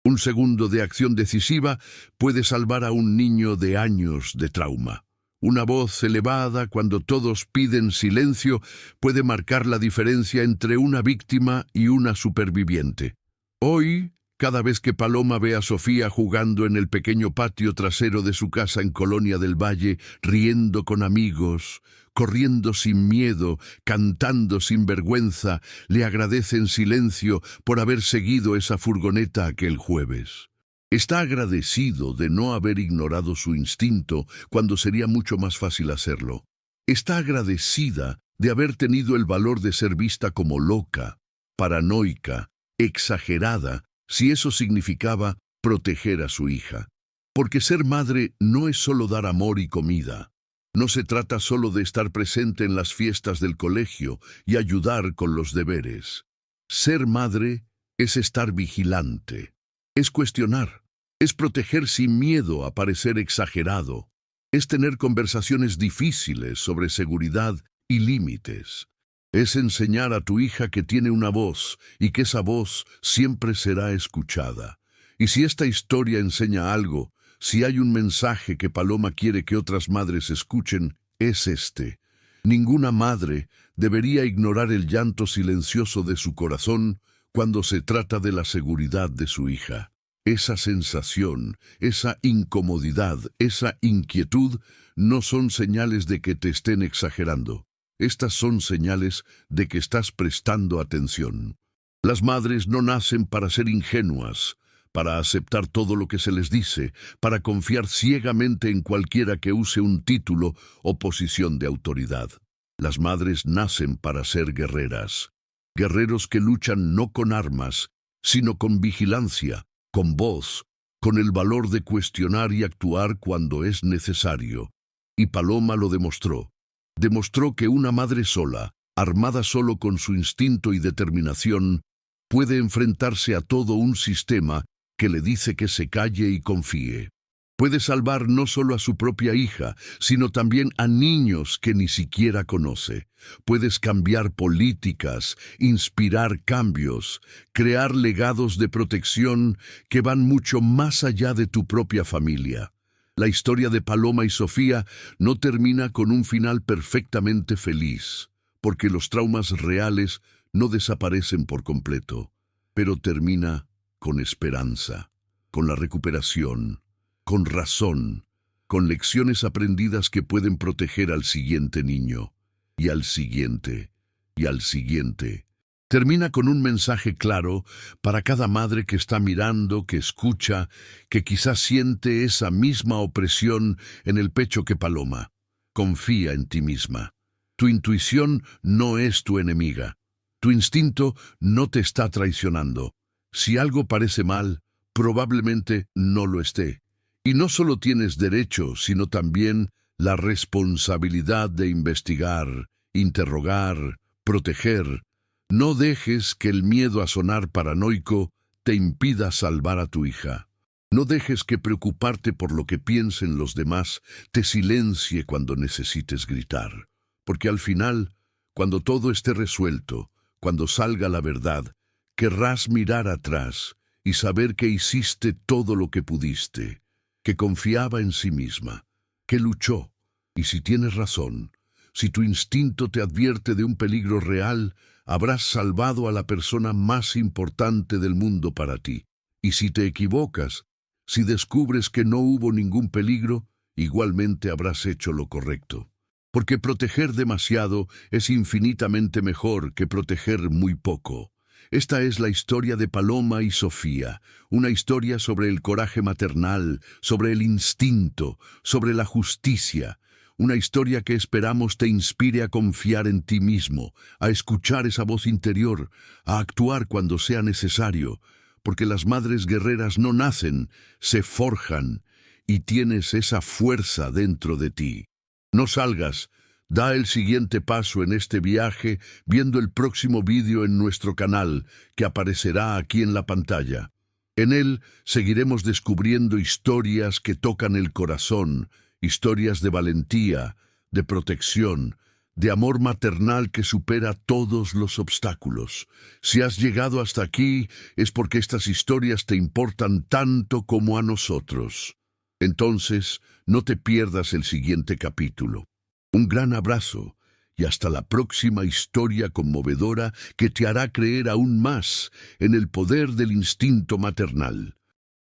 Un segundo de acción decisiva puede salvar a un niño de años de trauma. Una voz elevada cuando todos piden silencio puede marcar la diferencia entre una víctima y una superviviente. Hoy, cada vez que Paloma ve a Sofía jugando en el pequeño patio trasero de su casa en Colonia del Valle, riendo con amigos, corriendo sin miedo, cantando sin vergüenza, le agradece en silencio por haber seguido esa furgoneta aquel jueves. Está agradecido de no haber ignorado su instinto cuando sería mucho más fácil hacerlo. Está agradecida de haber tenido el valor de ser vista como loca, paranoica, exagerada, si eso significaba proteger a su hija. Porque ser madre no es solo dar amor y comida. No se trata solo de estar presente en las fiestas del colegio y ayudar con los deberes. Ser madre es estar vigilante, es cuestionar, es proteger sin miedo a parecer exagerado, es tener conversaciones difíciles sobre seguridad y límites. Es enseñar a tu hija que tiene una voz y que esa voz siempre será escuchada. Y si esta historia enseña algo, si hay un mensaje que Paloma quiere que otras madres escuchen, es este. Ninguna madre debería ignorar el llanto silencioso de su corazón cuando se trata de la seguridad de su hija. Esa sensación, esa incomodidad, esa inquietud no son señales de que te estén exagerando. Estas son señales de que estás prestando atención. Las madres no nacen para ser ingenuas, para aceptar todo lo que se les dice, para confiar ciegamente en cualquiera que use un título o posición de autoridad. Las madres nacen para ser guerreras. Guerreros que luchan no con armas, sino con vigilancia, con voz, con el valor de cuestionar y actuar cuando es necesario. Y Paloma lo demostró. Demostró que una madre sola, armada solo con su instinto y determinación, puede enfrentarse a todo un sistema que le dice que se calle y confíe. Puede salvar no solo a su propia hija, sino también a niños que ni siquiera conoce. Puedes cambiar políticas, inspirar cambios, crear legados de protección que van mucho más allá de tu propia familia. La historia de Paloma y Sofía no termina con un final perfectamente feliz, porque los traumas reales no desaparecen por completo, pero termina con esperanza, con la recuperación, con razón, con lecciones aprendidas que pueden proteger al siguiente niño, y al siguiente, y al siguiente. Termina con un mensaje claro para cada madre que está mirando, que escucha, que quizás siente esa misma opresión en el pecho que Paloma. Confía en ti misma. Tu intuición no es tu enemiga. Tu instinto no te está traicionando. Si algo parece mal, probablemente no lo esté. Y no solo tienes derecho, sino también la responsabilidad de investigar, interrogar, proteger. No dejes que el miedo a sonar paranoico te impida salvar a tu hija. No dejes que preocuparte por lo que piensen los demás te silencie cuando necesites gritar. Porque al final, cuando todo esté resuelto, cuando salga la verdad, querrás mirar atrás y saber que hiciste todo lo que pudiste, que confiaba en sí misma, que luchó. Y si tienes razón, si tu instinto te advierte de un peligro real, habrás salvado a la persona más importante del mundo para ti. Y si te equivocas, si descubres que no hubo ningún peligro, igualmente habrás hecho lo correcto. Porque proteger demasiado es infinitamente mejor que proteger muy poco. Esta es la historia de Paloma y Sofía, una historia sobre el coraje maternal, sobre el instinto, sobre la justicia, una historia que esperamos te inspire a confiar en ti mismo, a escuchar esa voz interior, a actuar cuando sea necesario, porque las madres guerreras no nacen, se forjan, y tienes esa fuerza dentro de ti. No salgas. Da el siguiente paso en este viaje viendo el próximo vídeo en nuestro canal, que aparecerá aquí en la pantalla. En él seguiremos descubriendo historias que tocan el corazón, historias de valentía, de protección, de amor maternal que supera todos los obstáculos. Si has llegado hasta aquí, es porque estas historias te importan tanto como a nosotros. Entonces, no te pierdas el siguiente capítulo. Un gran abrazo y hasta la próxima historia conmovedora que te hará creer aún más en el poder del instinto maternal.